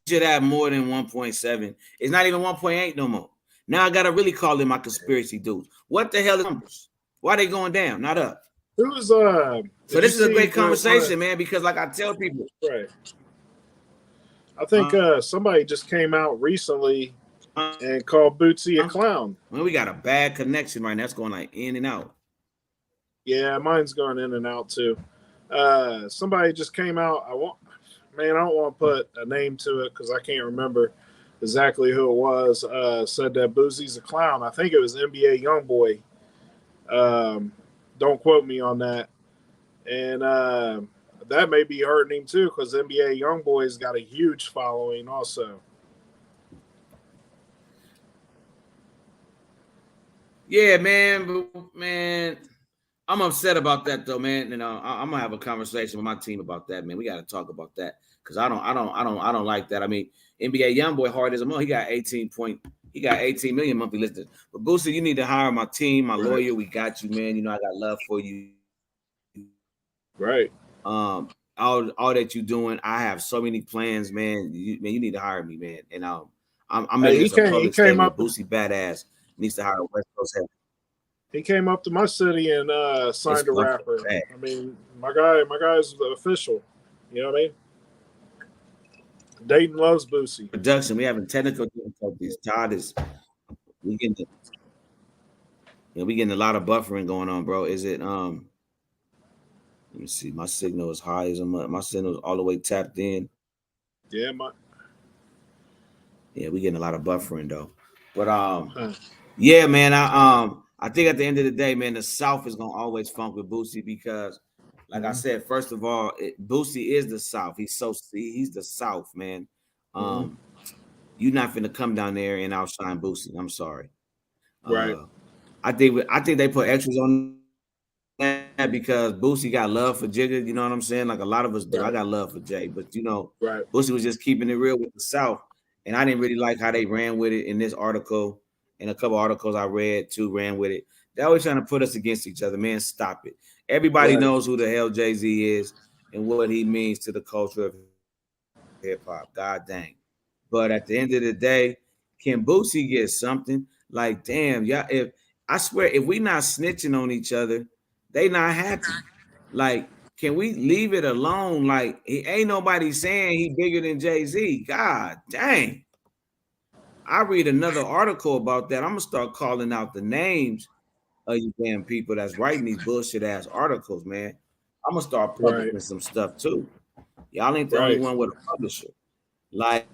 should have more than 1.7. It's not even 1.8 no more. Now I gotta really call in my conspiracy dudes. What the hell is numbers? Why are they going down, not up? So this is a great conversation, man, because like I tell people. Right. I think somebody just came out recently and called Bootsy a clown. Well, we got a bad connection right now. It's going like in and out. Yeah, mine's going in and out too. Somebody just came out. I don't want to put a name to it because I can't remember exactly who it was. Said that Boosie's a clown. I think it was NBA YoungBoy. Don't quote me on that. And that may be hurting him too because NBA YoungBoy's got a huge following also. Yeah, man, I'm upset about that though, man. And I'm gonna have a conversation with my team about that, man. We got to talk about that because I don't like that. I mean, NBA YoungBoy hard as a month. He got 18 million monthly listeners. But Boosie, you need to hire my team, my lawyer. We got you, man. You know I got love for you. Right. All that you're doing, I have so many plans, man. You need to hire me, man. And I'm making some public statement. Boosie badass needs to hire a Westcoast heavy. He came up to my city and signed a rapper. I mean, my guy's official. You know what I mean? Dayton loves Boosie. Production, we having technical difficulties. Todd is we getting a lot of buffering going on, bro. Is it let me see. My signal is high as a mud. My signal is all the way tapped in. Yeah, we getting a lot of buffering though. But yeah, man. I think at the end of the day, man, the South is gonna always funk with Boosie because, like I said, first of all, Boosie is the South. He's the South, man. You're not finna come down there and outshine Boosie. I'm sorry. Right. I think they put extras on that because Boosie got love for Jigga. You know what I'm saying? Like a lot of us do. I got love for Jay, but Boosie was just keeping it real with the South, and I didn't really like how they ran with it in this article. And a couple articles I read too ran with it. They're always trying to put us against each other. Man, stop it. Everybody knows who the hell Jay-Z is and what he means to the culture of hip-hop. God dang. But at the end of the day, can Boosie get something? Like, damn, y'all, if we not snitching on each other, they not happy. Like, can we leave it alone? Like, ain't nobody saying he bigger than Jay-Z. God dang. I read another article about that. I'm gonna start calling out the names of you damn people that's writing these bullshit ass articles, man. I'm gonna start publishing some stuff too. Y'all ain't the only one with a publisher. Like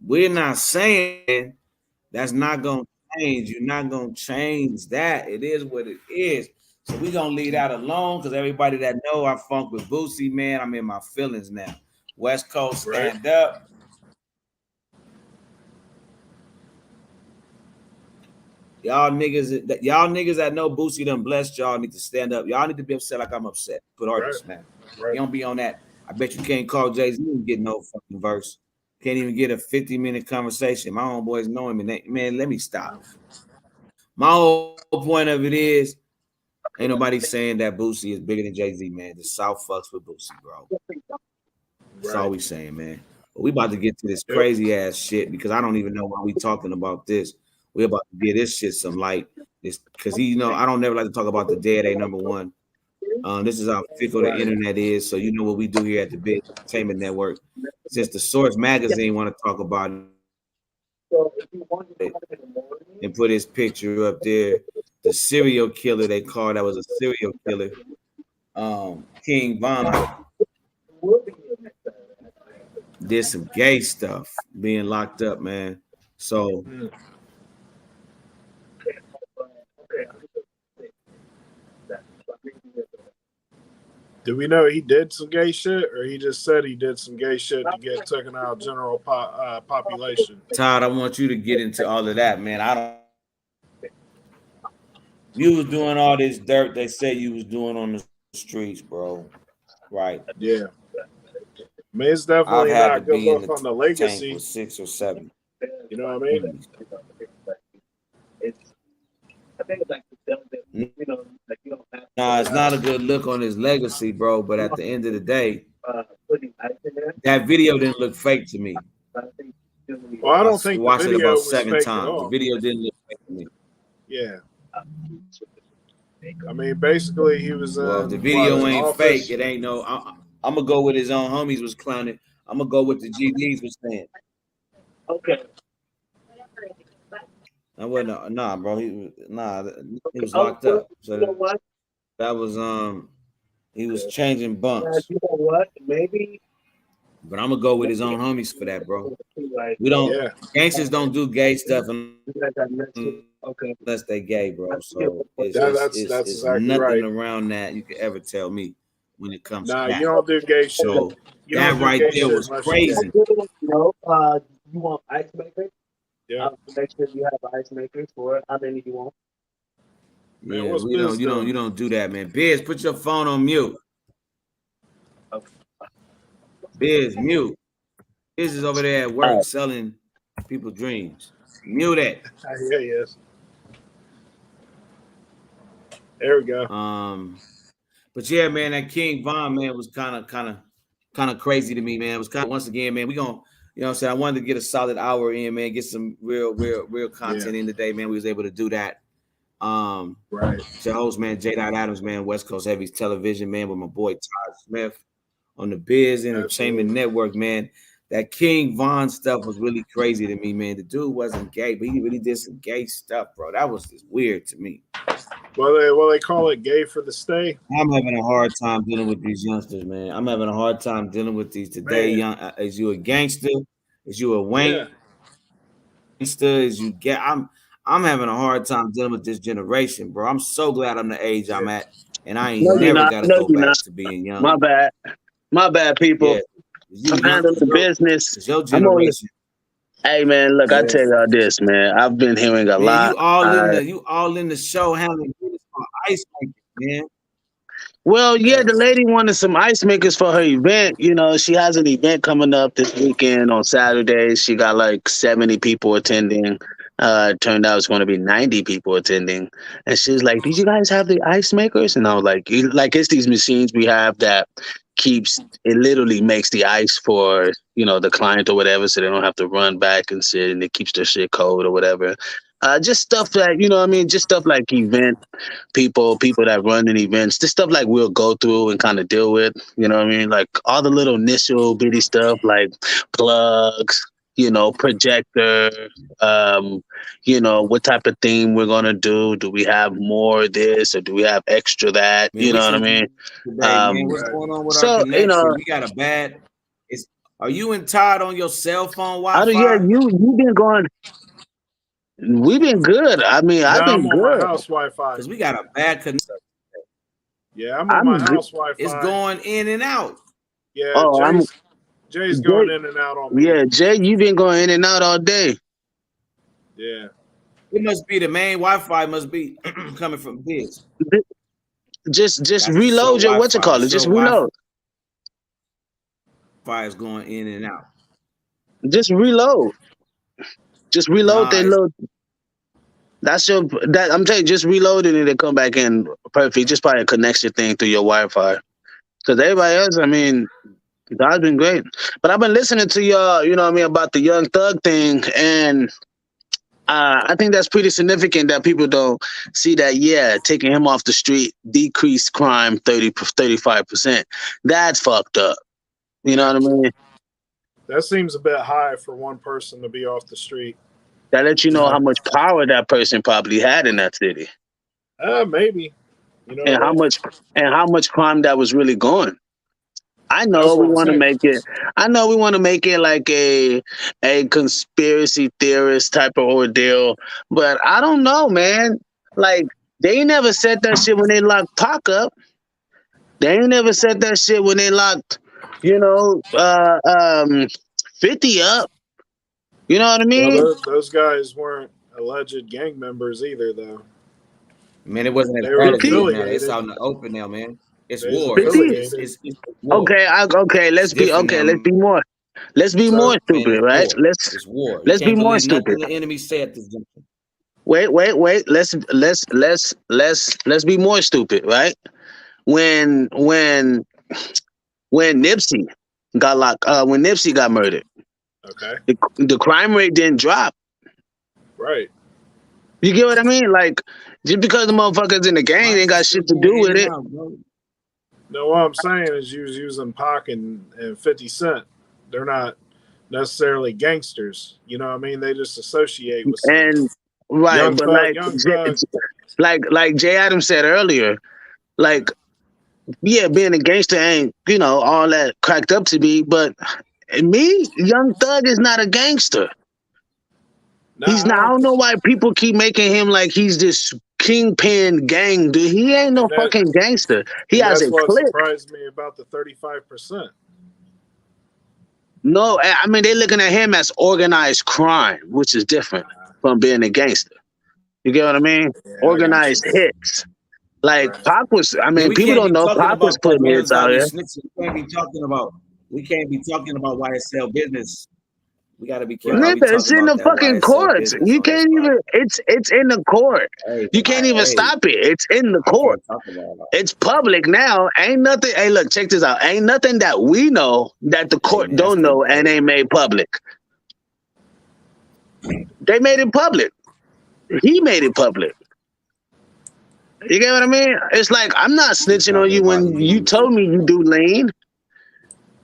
we're not saying that's not gonna change. You're not gonna change that. It is what it is. So we gonna leave that alone because everybody that know I funk with Boosie, man, I'm in my feelings now. West Coast, stand up. Y'all niggas that know Boosie done blessed y'all need to stand up. Y'all need to be upset like I'm upset. Put artists, man. You don't be on that. I bet you can't call Jay-Z and get no fucking verse. Can't even get a 50-minute conversation. My homeboys know him, and man, let me stop. My whole point of it is, ain't nobody saying that Boosie is bigger than Jay-Z, man. The South fucks with Boosie, bro. That's all we saying, man. But we about to get to this crazy ass shit because I don't even know why we talking about this. We about to give this shit some light. Because I don't never like to talk about the dead. A number one. This is how fickle the internet is. So you know what we do here at the Biz Entertainment Network. Since the Source magazine want to talk about it and put his picture up there, the serial killer they called that was a serial killer, King Von, did some gay stuff, being locked up, man. So. Do we know he did some gay shit, or he just said he did some gay shit to get taken out of general population? Todd, I want you to get into all of that, man. You was doing all this dirt they said you was doing on the streets, bro. Right? Yeah. I mean, it's definitely not good look on the legacy. For 6 or 7. You know what I mean? Nah, it's not a good look on his legacy, bro. But at the end of the day, that video didn't look fake to me. Well, I don't think watched the video it about was 7 fake times. at all. The video didn't look fake to me. Yeah. I mean, basically, he was. Well, if the video ain't fake, it ain't no. I'm gonna go with his own homies was clowning. I'm gonna go with the GDs was saying. Okay. I wasn't. Nah, bro. He was locked up. So you know what? That was he was changing bunks. You know what? Maybe. But I'm gonna go with his own homies for that, bro. We don't. Gangsters don't do gay stuff unless they gay, bro. So that's exactly nothing right. around that you could ever tell me when it comes to that. You don't do gay shit. So that right there was crazy. You want ice makers? Yeah. Make sure you have ice makers for it. How many do you want? Yeah, you don't do that, man. Biz, put your phone on mute. Okay. Biz, mute. Biz is over there at work selling people dreams. Mute it. Yeah, yes. There we go. But yeah, man, that King Von, man, was kind of crazy to me, man. It was kind of, once again, man, we gonna, you know what I'm saying? I wanted to get a solid hour in, man, get some real content in today, man. We was able to do that. Right. It's your host, man, J. Adams, man, West Coast Heavies Television, man, with my boy Todd Smith on the Biz Entertainment Network, man. That King Von stuff was really crazy to me, man. The dude wasn't gay, but he really did some gay stuff, bro. That was just weird to me. Well, they call it gay for the stay. I'm having a hard time dealing with these youngsters, man. I'm having a hard time dealing with these today. Is you a gangster? Is you a wank? Gangster? Is you get? I'm having a hard time dealing with this generation, bro. I'm so glad I'm the age I'm at, and I ain't never got to go back to being young. My bad, people. I'm handling the business. It's your generation. Hey, man, look, I tell y'all this, man. I've been hearing a lot. You all in the show handling ice makers, man. Well, yeah, the lady wanted some ice makers for her event. You know, she has an event coming up this weekend on Saturday. She got like 70 people attending. Turned out it's going to be 90 people attending. And she's like, "Did you guys have the ice makers?" And I was like, it's these machines we have that it literally makes the ice for, you know, the client or whatever, so they don't have to run back and sit, and it keeps their shit cold or whatever. Just stuff that, you know what I mean? Just stuff like event people that run in events, just stuff like we'll go through and kind of deal with, you know what I mean? Like all the little initial bitty stuff like plugs, you know, projector, you know, what type of theme we're going to do. Do we have more of this or do we have extra that? Man, you know what I mean? Man, what's going on with our connection? You know, we got a bad... Are you and Todd on your cell phone Wi-Fi? Yeah, you've been going... We've been good. I mean, I've I'm been on my good. house Wi-Fi. Because we got a bad connection. Yeah, I'm on my house Wi-Fi. It's going in and out. Yeah, Oh, Jay's going in and out on me. Yeah, Jay, you've been going in and out all day. Yeah. It must be the main Wi-Fi must be coming from Biz. Just reload your whatchamacallit. Just reload. Wi-Fi is going in and out. Just reload. Just reload that little. I'm telling you, just reload it and it'll come back in perfect. Just probably a connection thing through your Wi-Fi. Because everybody else, I mean, God's been great. But I've been listening to y'all, you know what I mean, about the Young Thug thing, and I think that's pretty significant that people don't see that, yeah, taking him off the street decreased crime 35%. That's fucked up. You know what I mean? That seems a bit high for one person to be off the street. That lets you know how much power that person probably had in that city. Maybe. You know, and how much crime that was really going. I know we want to make it. I know we want to make it like a conspiracy theorist type of ordeal, but I don't know, man. Like they never said that shit when they locked Pac up. They ain't never said that shit when they locked, 50 up. You know what I mean? Well, those guys weren't alleged gang members either, though. Man, it wasn't as bad as it's out in the open now, man. It's war. It's war. Okay. Let's be more. Let's be more stupid, right? It's war. Let's be more stupid. The enemy said this. Wait. Let's be more stupid, right? When Nipsey got locked, when Nipsey got murdered, okay, the crime rate didn't drop. Right. You get what I mean? Like just because the motherfuckers in the gang ain't got shit to do with it. No, what I'm saying is you was using Pac and 50 Cent. They're not necessarily gangsters. You know what I mean? They just associate with and right, young but thug, like Jay Adams said earlier, like yeah, being a gangster ain't all that cracked up to be, but me, Young Thug is not a gangster. He's not. I don't know why people keep making him like he's this kingpin gang dude. He ain't no fucking gangster. He has a clique. That's what surprised me about the 35%. No, I mean they're looking at him as organized crime, which is different from being a gangster. You get what I mean? Yeah, organized hits. Like Pac was. I mean, people don't know Pac was putting hits out here. We can't be talking about YSL business. We gotta be careful. It's in the fucking courts. You can't even. It's in the court. You can't even stop it. It's in the court. It's public now. Ain't nothing. Hey, look, check this out. Ain't nothing that we know that the court don't know and ain't made public. They made it public. He made it public. You get what I mean? It's like I'm not snitching on you when you told me you do lean.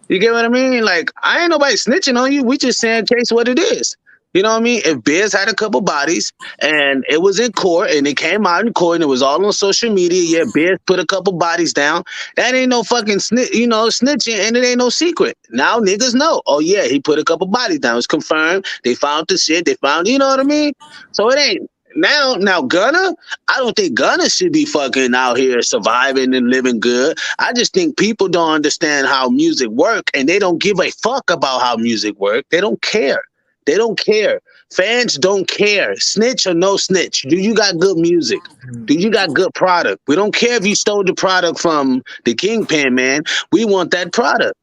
You get what I mean? Like, I ain't nobody snitching on you. We just saying case what it is. You know what I mean? If Biz had a couple bodies and it was in court and it came out in court and it was all on social media, yeah, Biz put a couple bodies down. That ain't no fucking snitching, and it ain't no secret. Now niggas know. Oh yeah, he put a couple bodies down. It's confirmed. They found the shit. They found, you know what I mean? So it ain't. Now Gunna, I don't think Gunna should be fucking out here surviving and living good. I just think people don't understand how music work, and they don't give a fuck about how music work. They don't care. They don't care. Fans don't care. Snitch or no snitch. Do you got good music? Do you got good product? We don't care if you stole the product from the Kingpin, man. We want that product.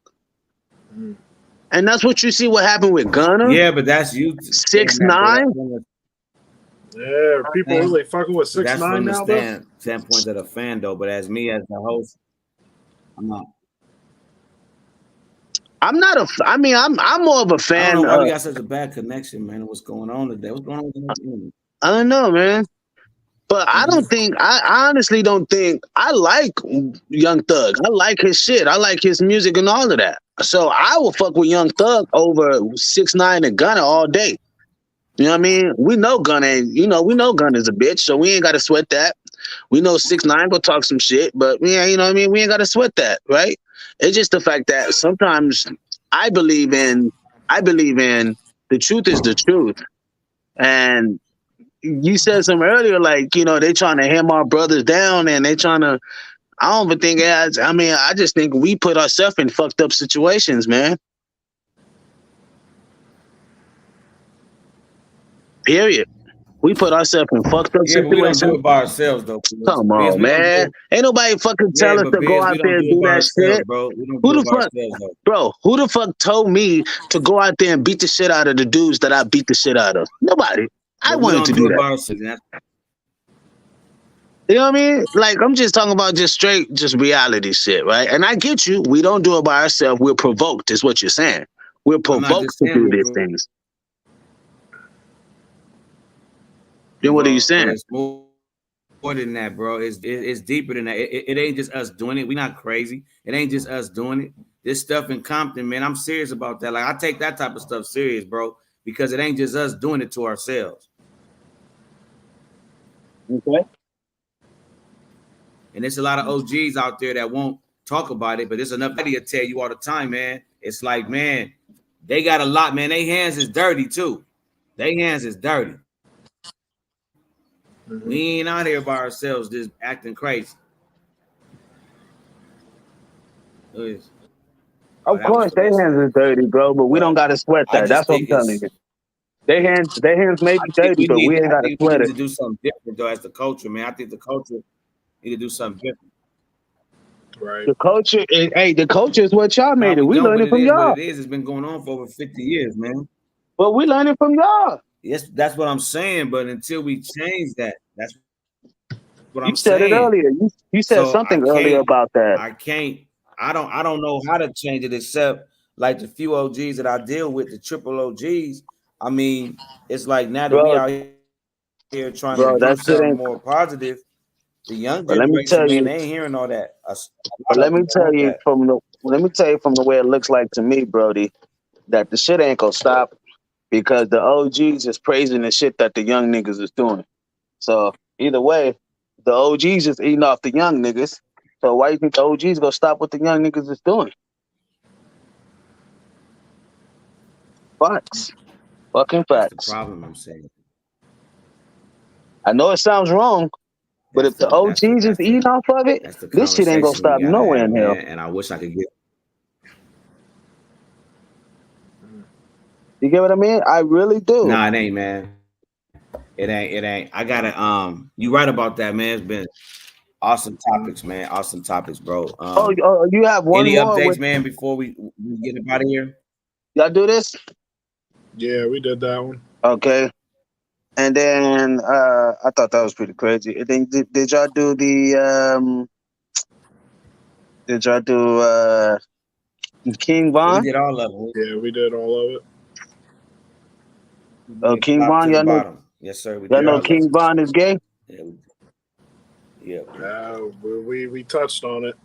And that's what you see what happened with Gunna. Yeah, but that's you. 6ix9ine. Yeah, people really fucking with 6ix9ine now, though? Standpoint of a fan, though. But as me, as the host, I'm not. I'm more of a fan. I don't know why we got such a bad connection, man. What's going on today? What's going on with the I don't know, man. But I honestly don't think I like Young Thug. I like his shit. I like his music and all of that. So I will fuck with Young Thug over 6ix9ine and Gunna all day. You know what I mean? We know Gunna's a bitch, so we ain't got to sweat that. We know 6ix9ine will talk some shit, but yeah, you know what I mean? We ain't got to sweat that, right? It's just the fact that sometimes I believe in the truth is the truth. And you said something earlier, like, you know, they trying to hem our brothers down and they trying to, I don't even think it has, I mean, I just think we put ourselves in fucked up situations, man. Period. We put ourselves in fucked up Yeah, but we don't situations. do it by ourselves though. Come Biz, on, man. Ain't nobody fucking tell us to go out we there don't and do it do by that ourselves, shit. bro. We don't Who do the it by fuck, ourselves though. bro? Who the fuck told me to go out there and beat the shit out of the dudes that I beat the shit out of? Nobody. I But we wanted don't to do do it that. by ourselves. You know what I mean? Like, I'm just talking about just straight, just reality shit, right? And I get you. We don't do it by ourselves. We're provoked, is what you're saying. We're I'm not provoked just to saying do these things. Then what are you saying? It's more than that, bro. It's deeper than that. It ain't just us doing it. We're not crazy. It ain't just us doing it. This stuff in Compton, man, I'm serious about that. Like, I take that type of stuff serious, bro, because it ain't just us doing it to ourselves. Okay. And there's a lot of OGs out there that won't talk about it, but there's enough that will tell you all the time, man. It's like, man, they got a lot, man. Their hands is dirty too. Their hands is dirty. Mm-hmm. We ain't out here by ourselves just acting crazy. Of course, their hands is dirty, bro, but we don't got to sweat that. That's what I'm telling you. Their hands may be dirty, but we ain't got to sweat it. We need to do something different, though, as the culture, man. I think the culture need to do something different. Right. The culture, the culture is what y'all made it. We learned it from y'all. What it is, it's been going on for over 50 years, man. But we learned it from y'all. Yes, that's what I'm saying. But until we change that, that's what I'm saying. You said it earlier. You said something earlier about that. I don't know how to change it except like the few OGs that I deal with, the triple OGs. I mean, it's like now that we out here trying to do something more positive. The young generation, man, they ain't hearing all that. Let me tell you from the way it looks like to me, Brody, that the shit ain't gonna stop because the OGs is praising the shit that the young niggas is doing. So either way, the OGs is eating off the young niggas. So why you think the OGs gonna stop what the young niggas is doing? Facts. Fucking facts. That's the problem, I'm saying. I know it sounds wrong, but if the OGs is eating off of it, this shit ain't gonna stop nowhere in hell. And I wish I could get. You get what I mean? I really do. Nah, it ain't, man. It ain't. I gotta. You right about that, man. It's been awesome topics, man. Awesome topics, bro. You have one any more updates, man? Before we get up out of here. Y'all do this? Yeah, we did that one. Okay. And then I thought that was pretty crazy. And then did y'all do the King Von? We did all of them. Yeah, we did all of it. King Von, y'all know? Yes, sir. Y'all know King Von is gay? Yeah. We touched on it.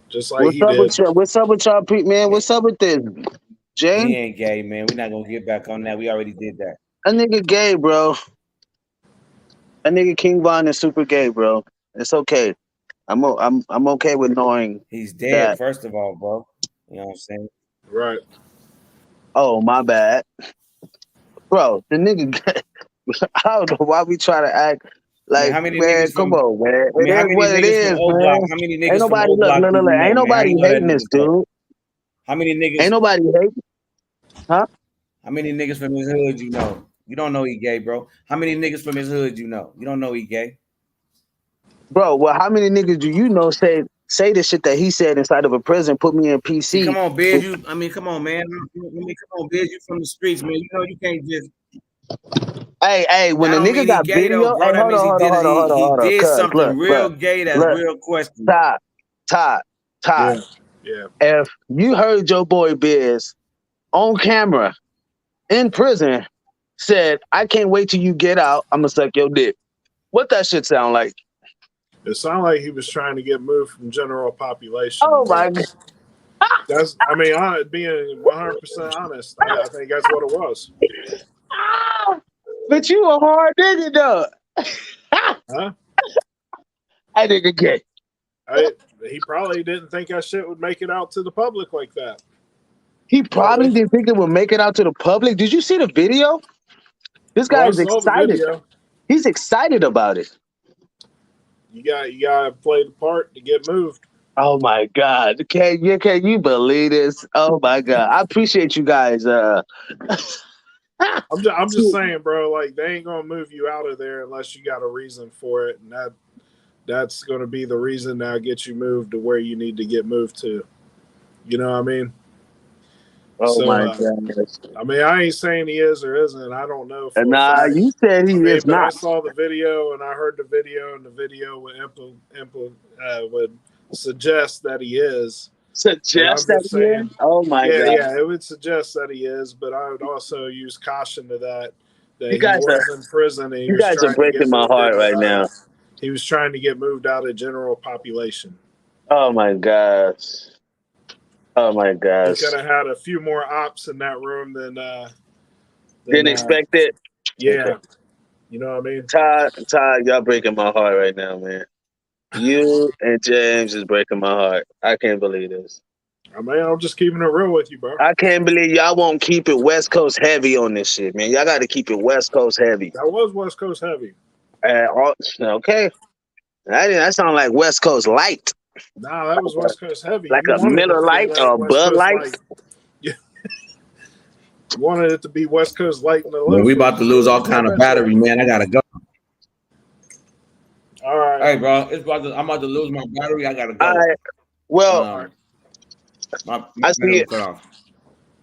Just like he did. What's up with y'all, man? What's up with this? Jay? He ain't gay, man. We're not gonna get back on that. We already did that. That nigga gay, bro. That nigga King Von is super gay, bro. It's okay. I'm okay with knowing he's dead. First of all, bro. You know what I'm saying? Right. Oh, my bad, bro. The nigga. I don't know why we try to act like, man. Come on, man. It is what it is, man. How many niggas ain't nobody look. Ain't nobody hating this dude. How many niggas? Ain't nobody hating. Huh? How many niggas from his hood you know? You don't know he gay, bro. How many niggas from his hood you know? You don't know he gay. Bro, well, how many niggas do you know say the shit that he said inside of a prison, put me in PC? See, come on, Biz. Come on, man. Come on, Biz. You from the streets, man. You know you can't just. Hey, when the nigga got video, bro, that means he did something real gay. That's real questionable. Todd. Yeah. If you heard your boy Biz on camera in prison said, "I can't wait till you get out, I'm gonna suck your dick," what that shit sound like? It sounded like he was trying to get moved from general population. Oh my god! Being 100% honest, I think that's what it was. But you a hard nigga, though. Huh? I nigga gay. He probably didn't think that shit would make it out to the public like that. He probably didn't think it would make it out to the public. Did you see the video? This guy is excited. He's excited about it. You gotta play the part to get moved. Oh my God! Can you believe this? Oh my God! I appreciate you guys. I'm just saying, bro. Like they ain't gonna move you out of there unless you got a reason for it, and that's gonna be the reason that'll get you moved to where you need to get moved to. You know what I mean? Oh my God! I mean, I ain't saying he is or isn't. I don't know. For Nah, a fact. you said he is but not. I saw the video and I heard the video, and the video would suggest that he is. Suggest that he is? Oh my God! Yeah, it would suggest that he is, but I would also use caution to that you guys he was in prison. And you guys are breaking my heart right now. He was trying to get moved out of general population. Oh my gosh! Oh my gosh! He could have had a few more ops in that room than didn't expect it. Yeah, okay. You know what I mean. Todd, y'all breaking my heart right now, man. You and James is breaking my heart. I can't believe this. I mean, I'm just keeping it real with you, bro. I can't believe y'all won't keep it West Coast heavy on this shit, man. Y'all got to keep it West Coast heavy. That was West Coast heavy. Okay. That sounds like West Coast light. Nah, that was West Coast heavy. Like a Miller Light or Bud Light. Yeah. You wanted it to be West Coast light. Well, we about to lose all kind of battery, man. I gotta go. All right. Hey, bro, I'm about to lose my battery. I gotta go. All right. Well, I see it.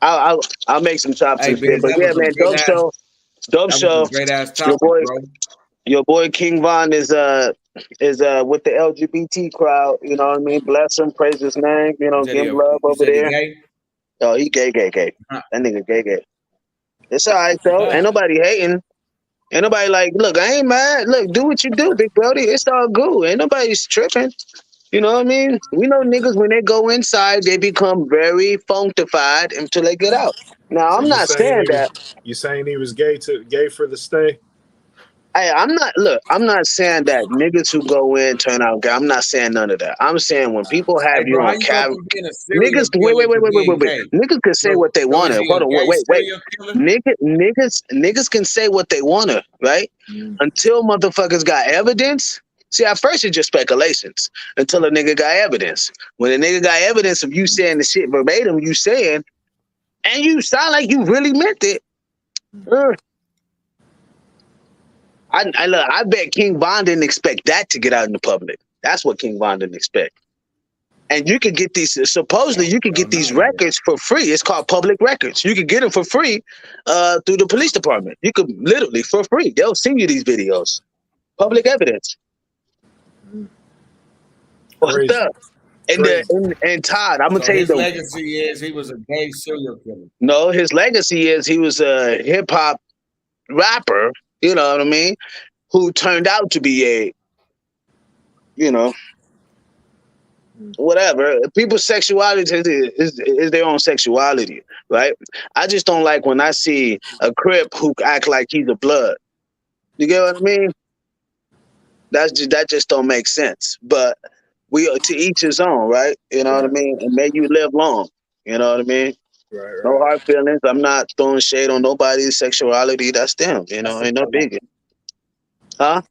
I'll make some chops. Hey, Ben, but yeah, man, dope show. Great ass topic, bro. Your boy King Von is with the LGBT crowd. You know what I mean? Bless him, praise his name. You know, give him love over there. Oh, he gay. That nigga gay. It's all right though. Ain't nobody hating. Ain't nobody like, look, I ain't mad. Look, do what you do, big brody. It's all good. Ain't nobody's tripping. You know what I mean? We know niggas when they go inside, they become very functified until they get out. Now, I'm not saying that. You saying he was gay for the stay? Hey, I'm not saying that niggas who go in turn out gay. I'm not saying none of that. I'm saying when people have you on camera, niggas, wait. Niggas can say what they want to. Hold on, wait. Niggas can say what they want to, right? Until motherfuckers got evidence. See, at first it's just speculations until a nigga got evidence. When a nigga got evidence of you saying the shit verbatim, you saying, and you sound like you really meant it. I bet King Von didn't expect that to get out in the public. That's what King Von didn't expect. And you could get these, supposedly you could get these records for free. It's called public records. You could get them for free through the police department. You could literally for free. They'll send you these videos. Public evidence. What's up? And Todd, I'm gonna tell you his legacy is he was a gay serial killer. No, his legacy is he was a hip hop rapper, you know what I mean, who turned out to be a, you know, whatever. People's sexuality is their own sexuality, right? I just don't like when I see a Crip who act like he's a Blood. You get what I mean? That just don't make sense. But we are to each his own, right? You know what I mean? And may you live long. You know what I mean? Right. No hard feelings. I'm not throwing shade on nobody's sexuality. That's them. You know, ain't no biggie. Huh?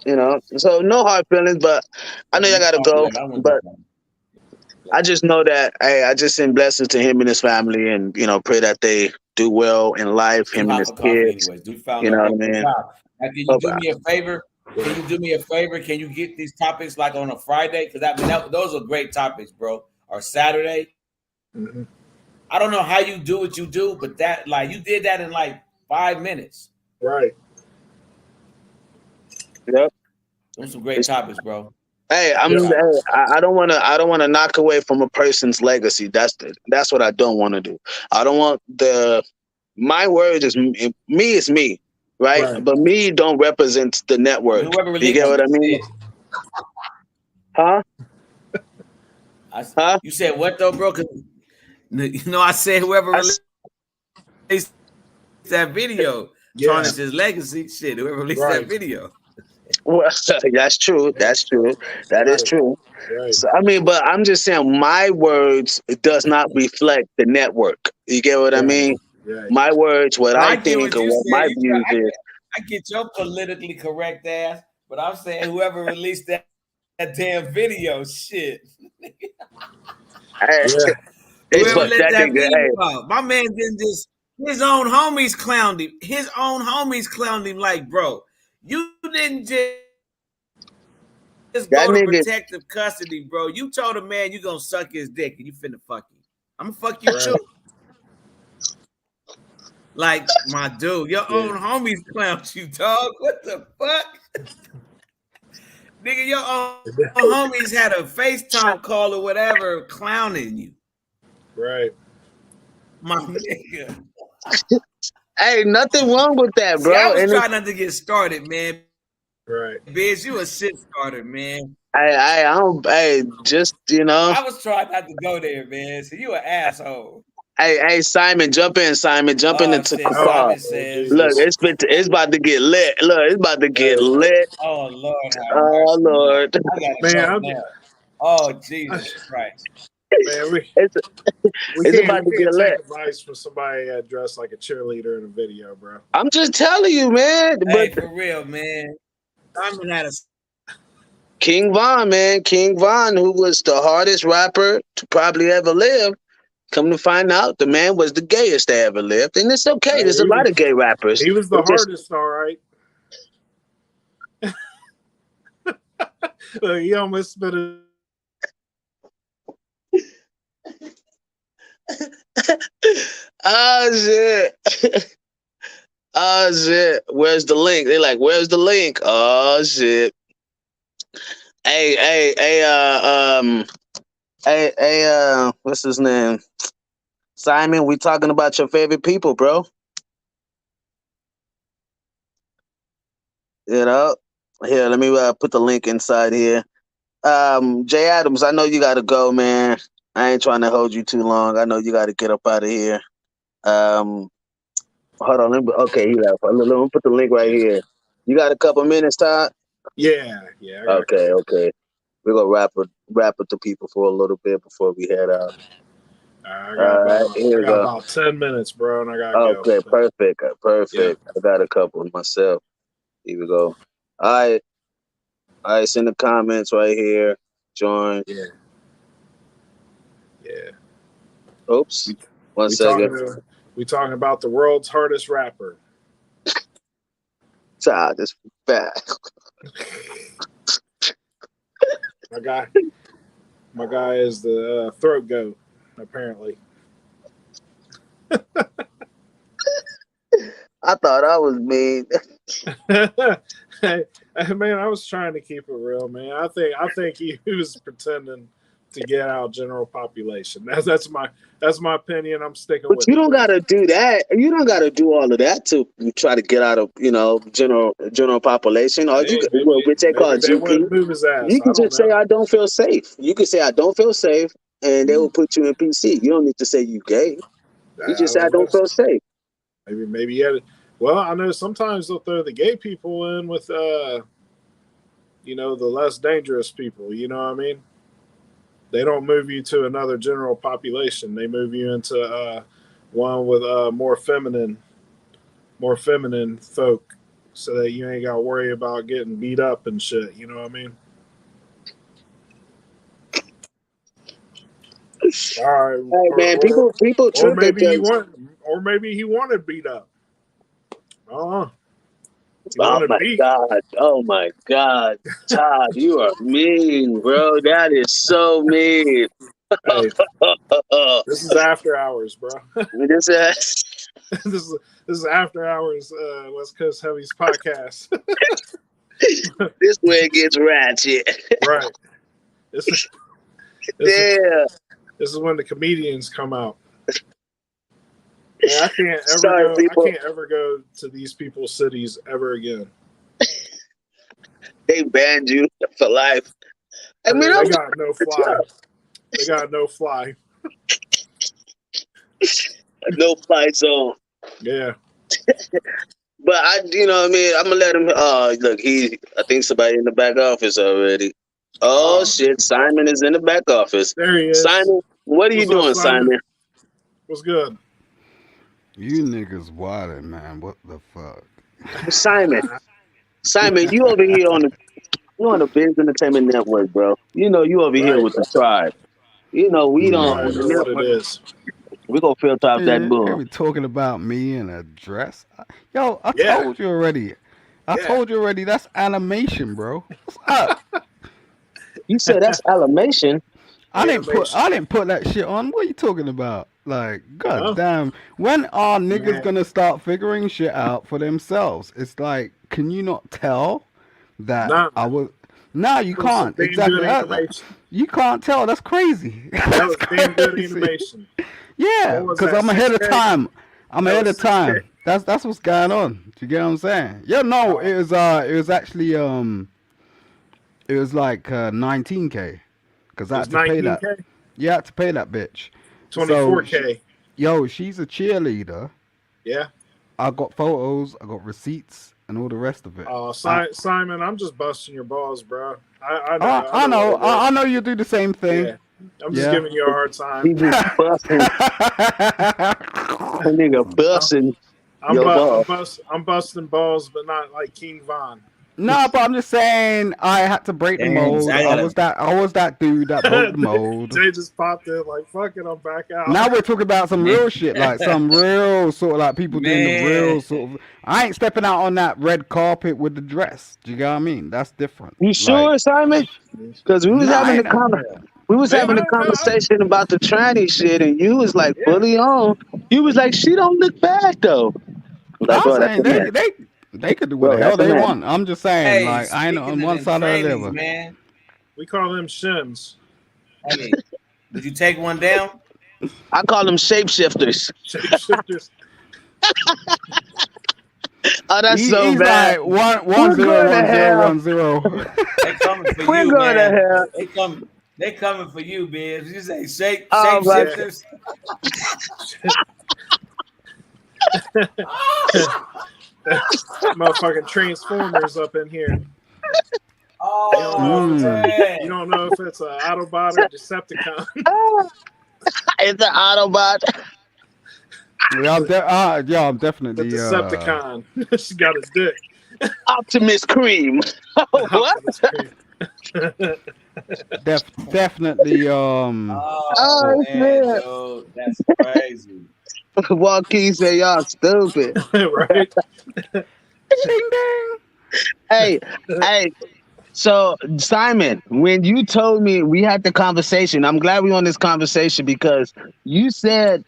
You know, so no hard feelings, but I know y'all gotta go. But I just know that, hey, I just send blessings to him and his family, and you know, pray that they do well in life, him and his kids. You know what I mean? Now, can you do me a favor? Can you get these topics like on a Friday? Because those are great topics, bro. Or Saturday. Mm-hmm. I don't know how you do what you do, but that like you did that in like 5 minutes. Right. Yep. Those some great topics, bro. Hey, I don't want to knock away from a person's legacy. That's what I don't want to do. I don't want my word is me is me. Right? But me don't represent the network. You get what I mean? Huh? You said what though, bro? Cause, you know, I said whoever released that video, tarnishes legacy. Shit, whoever released that video. Well, that's true. That is true. Right. So, I mean, but I'm just saying my words does not reflect the network. You get what I mean? my words, what Well, I get think, what and you what said. my views is. I get your politically correct ass, but I'm saying whoever released that damn video, shit. Whoever let that video out. My man didn't just, his own homies clowned him. His own homies clowned him like, bro, you didn't just go to protective custody, bro. You told a man you gonna suck his dick and you finna fuck him. I'm gonna fuck you too. Like, my dude, your own homies clowned you, dog. What the fuck? Nigga, your own homies had a FaceTime call or whatever clowning you. Right. My nigga. Hey, nothing wrong with that, bro. See, I was trying not to get started, man. Right. Biz, you a shit starter, man. I just, you know. I was trying not to go there, man. So you an asshole. Hey, Simon, jump in, Simon. Jump in into the car. Says, look, it's about to get lit. Look, it's about to get lit. Oh, Lord. Oh, Lord. I gotta go now. Oh, Jesus Christ. Man, we about to get lit. Take advice from somebody dressed like a cheerleader in a video, bro. I'm just telling you, man. Hey, for real, man. Simon had a King Von, man. King Von, who was the hardest rapper to probably ever live. Come to find out, the man was the gayest that ever lived. And it's okay. There's a lot of gay rappers. He was the hardest, all right. He almost spit it. Oh, shit. Oh, shit. Where's the link? They're like, where's the link? Oh, shit. Hey, what's his name? Simon, we talking about your favorite people, bro. You know? Here, let me put the link inside here. Jay Adams, I know you gotta go, man. I ain't trying to hold you too long. I know you gotta get up out of here. Hold on, okay, he left. Let me put the link right here. You got a couple minutes, Todd? Yeah. Okay. We're gonna wrap it to people for a little bit before we head out. I got about 10 minutes, bro, and I gotta go. Okay, perfect. Yeah. I got a couple myself. Here we go. All right, send the comments right here. Join. Yeah. Oops. One second. We talking about the world's hardest rapper. Todd, this bad. My guy is the throat goat, apparently. I thought I was mean. Hey, man, I was trying to keep it real, man. I think he was pretending to get out general population. That's my opinion. I'm sticking with it. But you don't gotta do that. You don't gotta do all of that to try to get out of general population. Or which they call GP. You can just say I don't feel safe. You can say I don't feel safe, and they will put you in PC. You don't need to say you gay. You just say I don't feel safe. Maybe you had it. Well, I know sometimes they'll throw the gay people in with the less dangerous people. You know what I mean? They don't move you to another general population. They move you into one with more feminine folk, so that you ain't got to worry about getting beat up and shit. You know what I mean? All right, man. People or maybe he wanted beat up. Oh my God, Todd, you are mean, bro. That is so mean. Hey, this is after hours, bro. this is after hours. Westcoast Heavies podcast. This way it gets ratchet. Right. This is when the comedians come out. I can't ever go to these people's cities ever again. They banned you for life. They got no fly. They got no fly. No fly zone. Yeah. But I'm gonna let him. Look, I think somebody in the back office already. Oh shit, Simon is in the back office. There he is. Simon, what are you doing, Simon? What's good? You niggas wildin', man. What the fuck? Simon, you over here on the Biz Entertainment Network, bro. You know you over here Right. with the tribe. You know we You don't. already know what it is. We gonna filter out that They bull. be talking about me in a dress. Yo, I Yeah. told you already. That's animation, bro. What's up? You said that's animation. I didn't put that shit on. What are you talking about? Like, god No. damn. When are niggas Man. gonna start figuring shit out for themselves? It's like, can you not tell that Nah. I was? No, you can't. Damn Exactly. good That, animation. you can't tell. That's crazy. That was That's damn good crazy. animation. Yeah, What was because that, I'm ahead of 6K? time. I'm That ahead was of time. 6K. That's what's going on. Do you get what I'm saying? Yeah, no, it was actually it was like 19K because It I was had to pay that. 19K, Yeah, I had to pay that bitch. 24K. Yo, she's a cheerleader. Yeah. I got photos, I got receipts, and all the rest of it. Simon, I'm just busting your balls, bro. I I know, what it is. I know you do the same thing. Yeah. I'm just Yeah. giving you a hard He time. just busting. That nigga busting. I'm busting balls, but not like King Von. No, but I'm just saying I had to break the Damn, mold. I I was that dude that broke the mold. Jay just popped in like, fuck it, I'm back out. Now we're talking about some real shit, like some real sort of like people doing the Man. real sort of. I ain't stepping out on that red carpet with the dress. Do you get what I mean? That's different. You sure, Like, Simon? Because we was Nah, having I a having a conversation about the tranny shit, and you was like fully on. You was like, she don't look bad though. Like, I'm bro, that's saying a man. they could do Bro, what the hell that's a they man. want. I'm just saying, Hey, like I ain't speaking on of one them side or the trannies, other. man. We call them shims. Hey, did you take one down? I call them shapeshifters. Shapeshifters. Oh, that's so He's bad. like We're 1 0 going to 1 0 hell. 1 0. They coming for We're you, going to man. hell. They coming for you, Biz. You say Oh, my shapeshifters. Motherfucking Transformers up in here. Oh man. You don't know if it's an Autobot or Decepticon. It's an Autobot. Yeah, I'm The definitely. Decepticon. She got his dick. Optimus Cream. What? Definitely. Oh, man, shit. yo, that's crazy. Joaquin say y'all stupid. Right? Ding ding. Hey. So Simon, when you told me we had the conversation, I'm glad we on this conversation because you said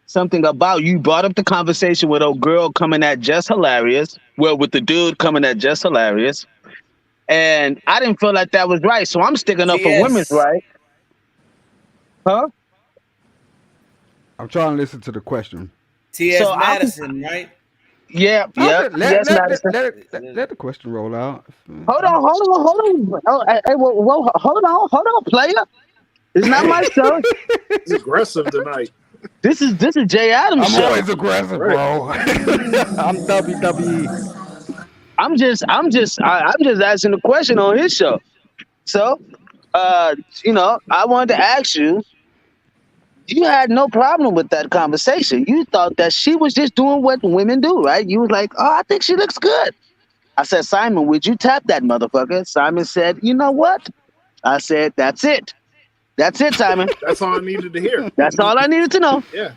something about you brought up the conversation with a girl coming at Just Hilarious. Well, with the dude coming at Just Hilarious. And I didn't feel like that was right. So I'm sticking up for TS. women's right. Huh? I'm trying to listen to the question. T.S. So I'm- Madison, right? Yeah. Yes, Madison. Let the question roll out. Hold on. Oh, hey, whoa, hold on, player. It's not my show. He's aggressive tonight. This is Jay Adams' I'm show. always aggressive, bro. I'm WWE. I'm just asking the question on his show. So, I wanted to ask you. You had no problem with that conversation. You thought that she was just doing what women do, right? You was like, oh, I think she looks good. I said, Simon, would you tap that motherfucker? Simon said, you know what? I said, that's it. That's it, Simon. That's all I needed to hear. That's all I needed to know. Yeah.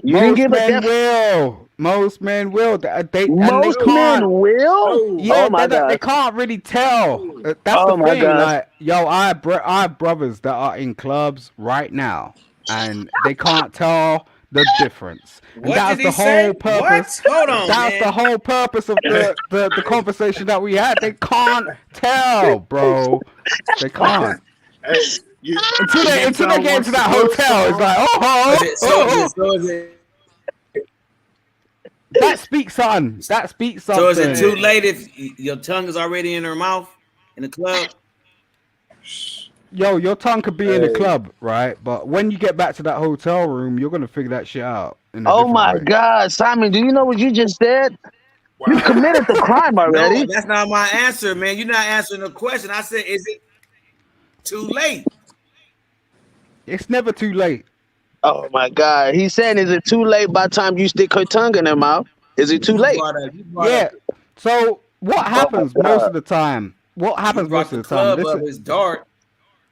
You didn't give a men definite. will. Most men will. They Most men can't. will. Oh. Yeah, Oh my they God. can't really tell. That's Oh the my thing. God. Like, yo, I have brothers that are in clubs right now, and they can't tell the difference. And What that's did the he say? whole purpose. What? Hold on, That's man. the whole purpose of the conversation that we had. They can't tell, bro. They can't. Hey, Until they get into that hotel, it's like, So is it that speaks something. That speaks something. So is it too late if your tongue is already in her mouth in the club? Yo, your tongue could be in the club, right? But when you get back to that hotel room, you're gonna figure that shit out. Oh my God, Simon, do you know what you just said? Wow. You committed the crime already. No, that's not my answer, man. You're not answering the question. I said, is it too late? It's never too late. Oh my God. He's saying, is it too late by the time you stick her tongue in her mouth? Is it too You late? brought Yeah. up, So what happens most of the time? What you happens brought most the of the time? club up. It's dark.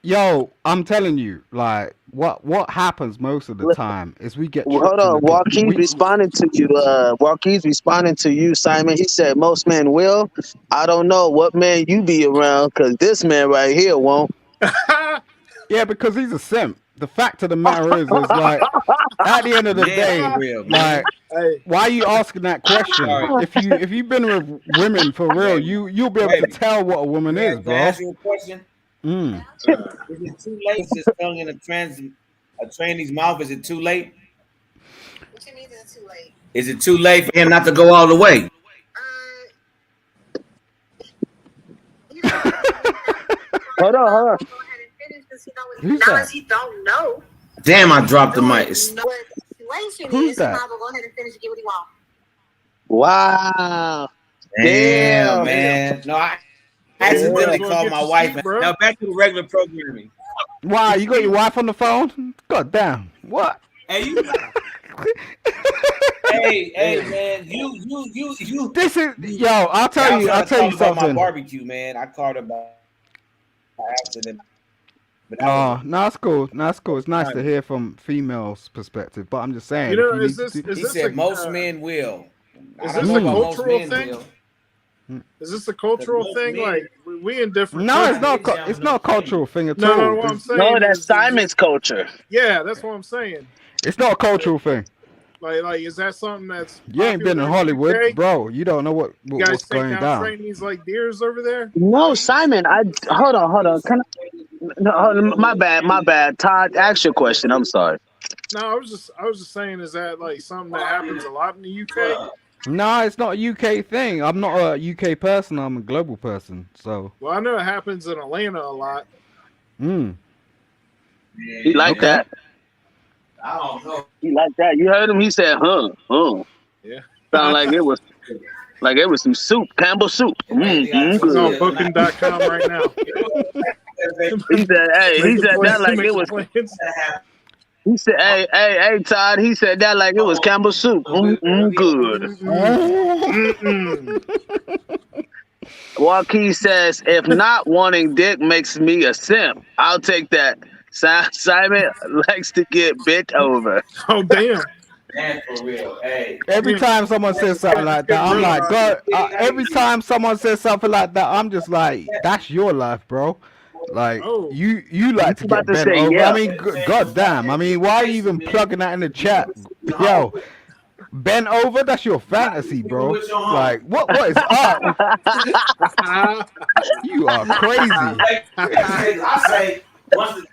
Yo, I'm telling you, like what happens most of the time is we get Well, tricked hold on. in the Joaquin's responding to you. Joaquin's responding to you, Simon. He said, most men will. I don't know what man you be around, because this man right here won't. Yeah, because he's a simp. The fact of the matter is like at the end of the Man, day, for real, man. like Hey, why are you asking that question? Sorry. If you've been with women for real, you'll be able to tell what a woman is, Can I bro. ask you a question? Mm. Is it too late to tongue in a trainee's mouth? Is it too late? What you mean is it too late? Is it too late for him not to go all the way? You know, Hold on. go ahead and finish because Who's now that? as he don't know. Damn, I dropped the mic. What the situation Who's is, that? he might as well go ahead and finish and get what he wants. Wow. Damn, man. No, I accidentally Yeah. called my wife. Bro. Now back to the regular programming. Wow, you got your wife on the phone? God damn. What? Hey, you. hey, man. You. This is yo, I'll tell you about something. my barbecue, man. I called her by accident. But that Oh, was- no, it's cool. No, it's cool. It's nice to hear from females' perspective, but I'm just saying. You know, if is need this to do- is he this said a, most men will. I is don't this know a about most cultural men thing? will. Is this a cultural Most thing? men- Like we in different. No, it's countries. not. It's not a cultural thing at No, all. no. What I'm saying. No, that's is- Simon's culture. Yeah, that's what I'm saying. It's not a cultural thing. Like, is that something that's You ain't been in popular Hollywood, UK? bro. You don't know You guys what's take going down down. trainees like deers over there? No, Simon. Hold on. Can I? No, hold on, my bad. Todd, ask your question. I'm sorry. No, I was just saying, is that like something that happens a lot in the UK? No, it's not a UK thing. I'm not a UK person. I'm a global person. So, Well, I know it happens in Atlanta a lot. He like Okay. that. I don't know. He like that. You heard him? He said, huh. Yeah. Sound like it was some soup, Campbell soup. It's on Good. Booking.com right now. He said, he said that like it was. He said, hey, Todd. He said that like it was Campbell soup. Good. Joaquin says, if not wanting dick makes me a simp, I'll take that. Simon likes to get bent over. Oh damn! Man, for real. Hey. Every time someone says something like that, I'm like, God. Every time someone says something like that, I'm just like, that's your life, bro. Like you like to get bent over. yeah. I mean, God damn. I mean, why are you even plugging that in the chat, yo? Bent over? That's your fantasy, bro. Like, what is up? You are crazy. I say, once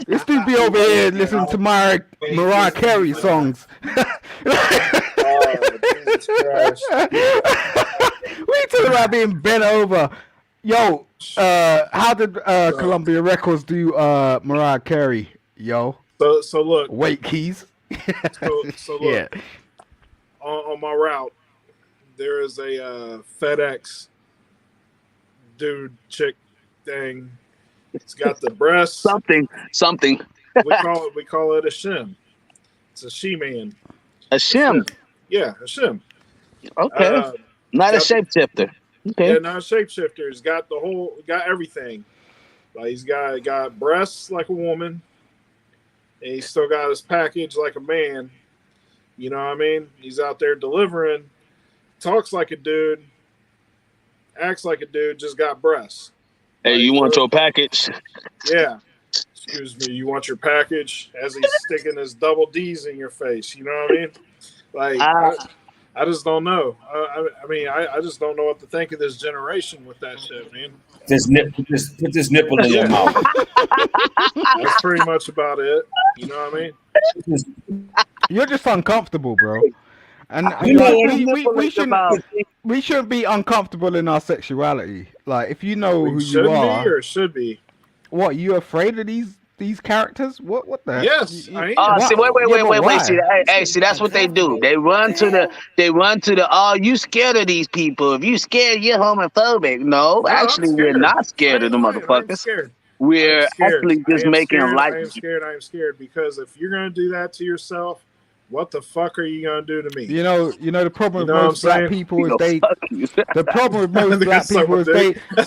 This dude be over here listening to Mariah Carey songs. Jesus Christ. We talking about being bent over. Yo, how did Columbia Records do Mariah Carey? Yo, So look. Wait keys. So look. Yeah. On my route, there is a FedEx dude chick thing. It's got the breasts. Something. We call it a shim. It's a she-man. A shim. Yeah, a shim. Okay. Not a shapeshifter. Okay. Yeah, not a shapeshifter. He's got got everything. Like he's got breasts like a woman, and he's still got his package like a man. You know what I mean? He's out there delivering, talks like a dude, acts like a dude, just got breasts. Hey, you want your package? Yeah. Excuse me, you want your package? As he's sticking his double D's in your face. You know what I mean? Like, I just don't know. I just don't know what to think of this generation with that shit, man. put this nipple in your mouth. That's pretty much about it. You know what I mean? You're just uncomfortable, bro. And You know we shouldn't be uncomfortable in our sexuality. Like, if you know who Should you are, be or should be? what, you afraid of these characters? What the heck? Yes, You- I am. Oh, see, Yeah, but wait. why? See, that's what they do. They run to the. Oh, you scared of these people? If you scared, you're homophobic. No, I'm actually, we're scared. not scared of the I ain't motherfuckers. scared. we're actually just making light. I am scared because if you're gonna do that to yourself, what the fuck are you gonna do to me? You know the problem with most black people is the problem with most black people is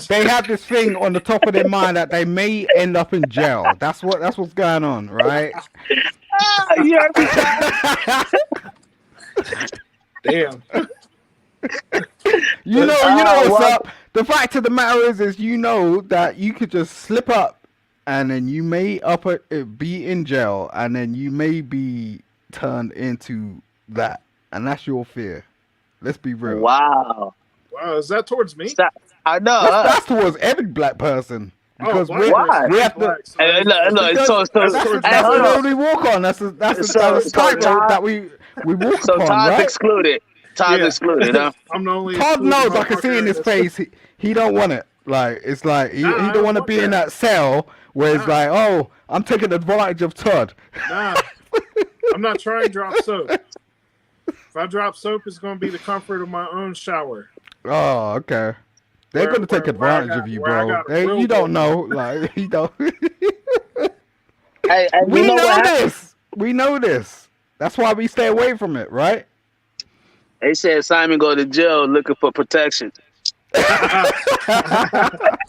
they have this thing on the top of their mind that they may end up in jail. That's what's going on, right? Damn. You know what's up. The fact of the matter is you know that you could just slip up, and then you may be in jail, and then you may be turned into that, and that's your fear. Let's be real. Wow, is that towards me? I know. That's towards every black person. Because we have to. So that's the road we walk on. That's the tightrope that we walk so upon. Todd's right? excluded. Todd's excluded. Huh? I'm the only. Todd knows. I can see in his face. He don't want it. Like it's like he don't want to be in that cell where it's like, oh, I'm taking advantage of Todd. Nah, I'm not trying to drop soap. If I drop soap, it's going to be the comfort of my own shower. Oh, okay. They're going to take advantage of you, bro. You don't know. Like, you don't. We know this. We know this. That's why we stay away from it, right? They said Simon go to jail looking for protection.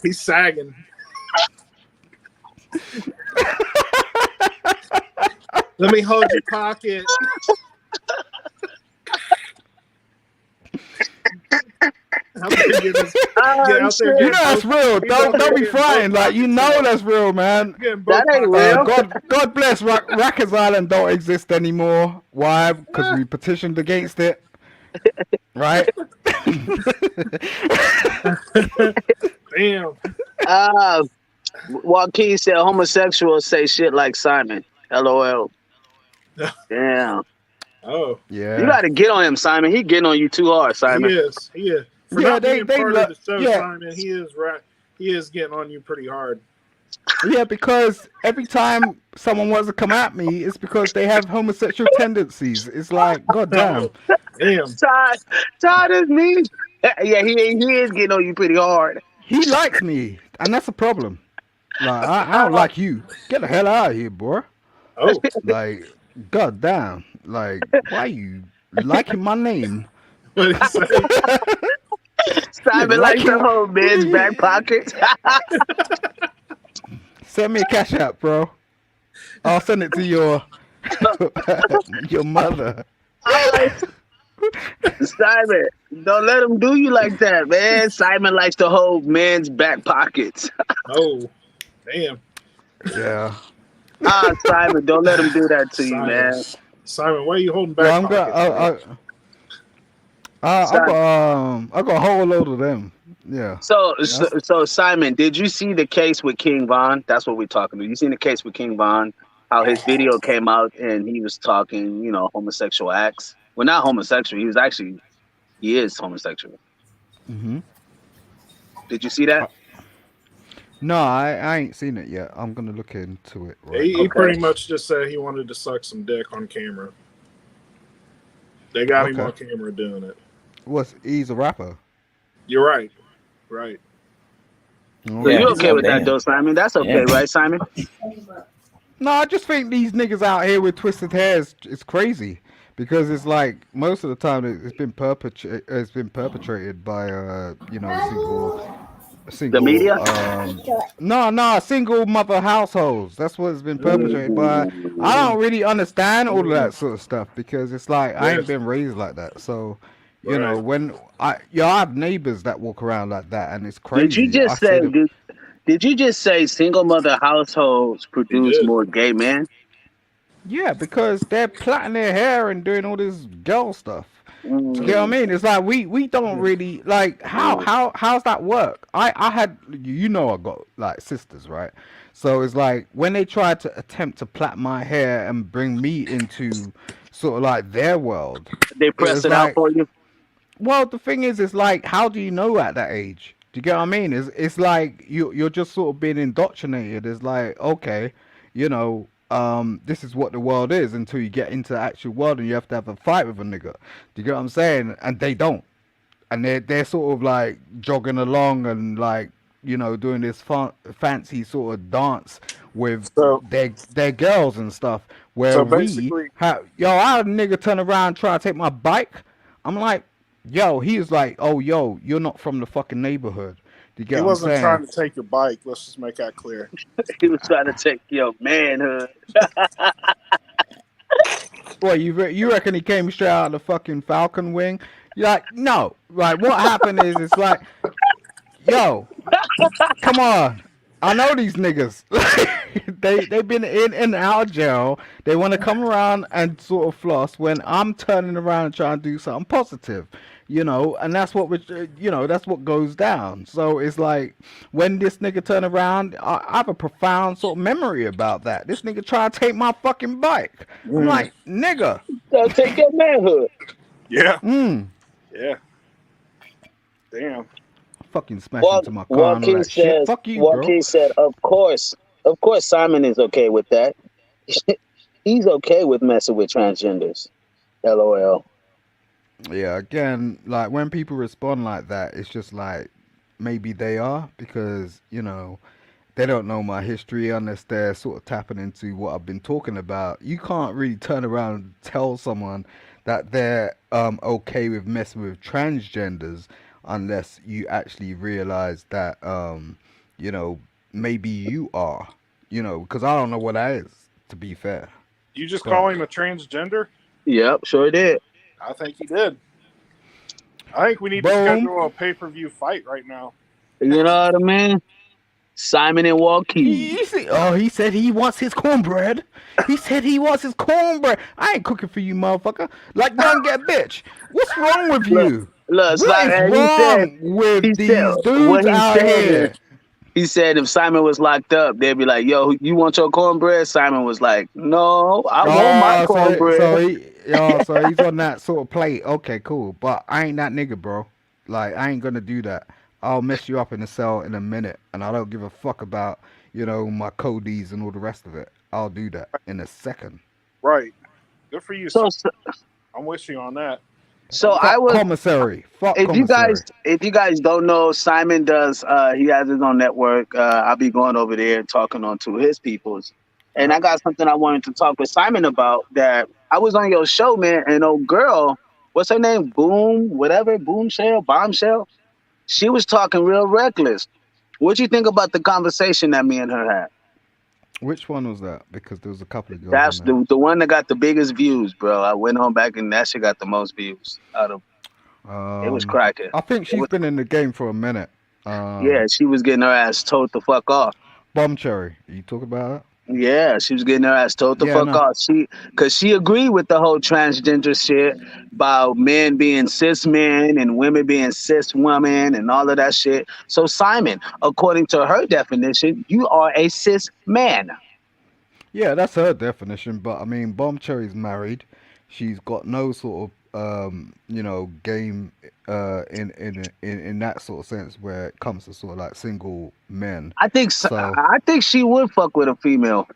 He's sagging. Let me hold your pocket. You know that's real. Don't be frying. Like you know that's real, man. That ain't real. God bless Rikers Island don't exist anymore. Why? Because we petitioned against it. Right? Damn. Joaquin said homosexuals say shit like Simon. LOL. Damn. Oh. Yeah. You got to get on him, Simon. He getting on you too hard, Simon. He is. For not being part of the show, Simon, he is right. He is getting on you pretty hard. Yeah, because every time someone wants to come at me, it's because they have homosexual tendencies. It's like, goddamn. Damn. Todd is mean. Yeah, he is getting on you pretty hard. He likes me, and that's a problem. Like, I don't like you. Get the hell out of here, boy. Oh. Like, goddamn. Like, why you liking my name? What did he say? Simon likes to hold man's back pocket. Send me a cash app, bro. I'll send it to your mother. Simon, don't let him do you like that, man. Simon likes to hold men's back pockets. Oh, damn. Yeah. Simon, don't let him do that to you, man. Simon, why are you holding back pockets? I got a whole load of them. Yeah. So Simon, did you see the case with King Von? That's what we're talking about. You seen the case with King Von? How his video came out and he was talking, homosexual acts. Well, not homosexual. He is homosexual. Mm-hmm. Did you see that? No, I ain't seen it yet. I'm gonna look into it. Right. He pretty much just said he wanted to suck some dick on camera. They got him on camera doing it. He's a rapper. You're right. Right. So you're okay with that, though, Simon? That's okay, right, Simon? No, I just think these niggas out here with twisted hair is crazy because it's like most of the time it's been perpetrated by single the media. Single mother households. That's what it's been perpetrated by. I don't really understand all of that sort of stuff because it's like I ain't been raised like that. So you know when I have neighbors that walk around like that and it's crazy. Did you just say single mother households produce more gay men? Yeah, because they're plaiting their hair and doing all this girl stuff. You know what I mean? It's like we don't really like how's that work? I had I got like sisters, right? So it's like when they tried to attempt to plait my hair and bring me into sort of like their world, they press it out for you. Well, the thing is, it's like how do you know at that age? Do you get what I mean? It's like you're just sort of being indoctrinated. It's like okay, this is what the world is until you get into the actual world and you have to have a fight with a nigga. Do you get what I'm saying? And they don't. And they're sort of like jogging along and like doing this fancy sort of dance with So their girls and stuff. Where so we basically, have, I had a nigga turn around and try to take my bike. I'm like, yo, he was like, oh, yo, you're not from the fucking neighborhood. Do you get he what I'm wasn't saying? trying to take your bike. Let's just make that clear. He was trying to take your manhood. Boy, you reckon he came straight out of the fucking Falcon wing? You're like, no. Right, what happened is, it's like, yo, come on. I know these niggas. They've been in and out of jail. They want to come around and sort of floss when I'm turning around and trying to do something positive, and that's what that's what goes down. So it's like, when this nigga turn around, I have a profound sort of memory about that. This nigga tried to take my fucking bike. I'm like, nigga, So take your manhood. Yeah. mm. Yeah. Damn. Fucking smash into my car and all that shit. Fuck you, bro. Joaquin said, of course, Simon is okay with that. He's okay with messing with transgenders. LOL. Yeah, again, like, when people respond like that, it's just like, maybe they are, because, they don't know my history unless they're sort of tapping into what I've been talking about. You can't really turn around and tell someone that they're okay with messing with transgenders unless you actually realize that, maybe you are, because I don't know what that is, to be fair. You just call him a transgender? Yep, sure did. I think he did. I think we need to schedule a pay-per-view fight right now. You know what I mean? Simon and Joaquin. You see, he said he wants his cornbread. He said he wants his cornbread. I ain't cooking for you, motherfucker. Like, don't get bitch. What's wrong with you? Look, what is wrong with these dudes out here? He said if Simon was locked up, they'd be like, yo, you want your cornbread? Simon was like, no, I want my cornbread. So he's on that sort of plate. Okay, cool. But I ain't that nigga, bro. Like, I ain't gonna do that. I'll mess you up in the cell in a minute, and I don't give a fuck about, my codes and all the rest of it. I'll do that in a second. Right. Good for you. So I'm with you on that. So Fuck I was commissary. Fuck if commissary. you guys don't know, Simon does he has his own network. I'll be going over there talking on to his peoples. And I got something I wanted to talk with Simon about, that I was on your show, man, and old girl, what's her name? Bombshell? She was talking real reckless. What you think about the conversation that me and her had? Which one was that? Because there was a couple of girls. That's the one that got the biggest views, bro. I went home back and that shit got the most views out of. It was cracking. I think she's been in the game for a minute. Yeah, she was getting her ass told the fuck off. Bomb Cherry, you talk about it? Yeah, she was getting her ass told the fuck off. Because she agreed with the whole transgender shit about men being cis men and women being cis women and all of that shit. So Simon, according to her definition, you are a cis man. Yeah, that's her definition. But I mean, Bomb Cherry's married. She's got no sort of game in that sort of sense where it comes to sort of like single men. I think she would fuck with a female.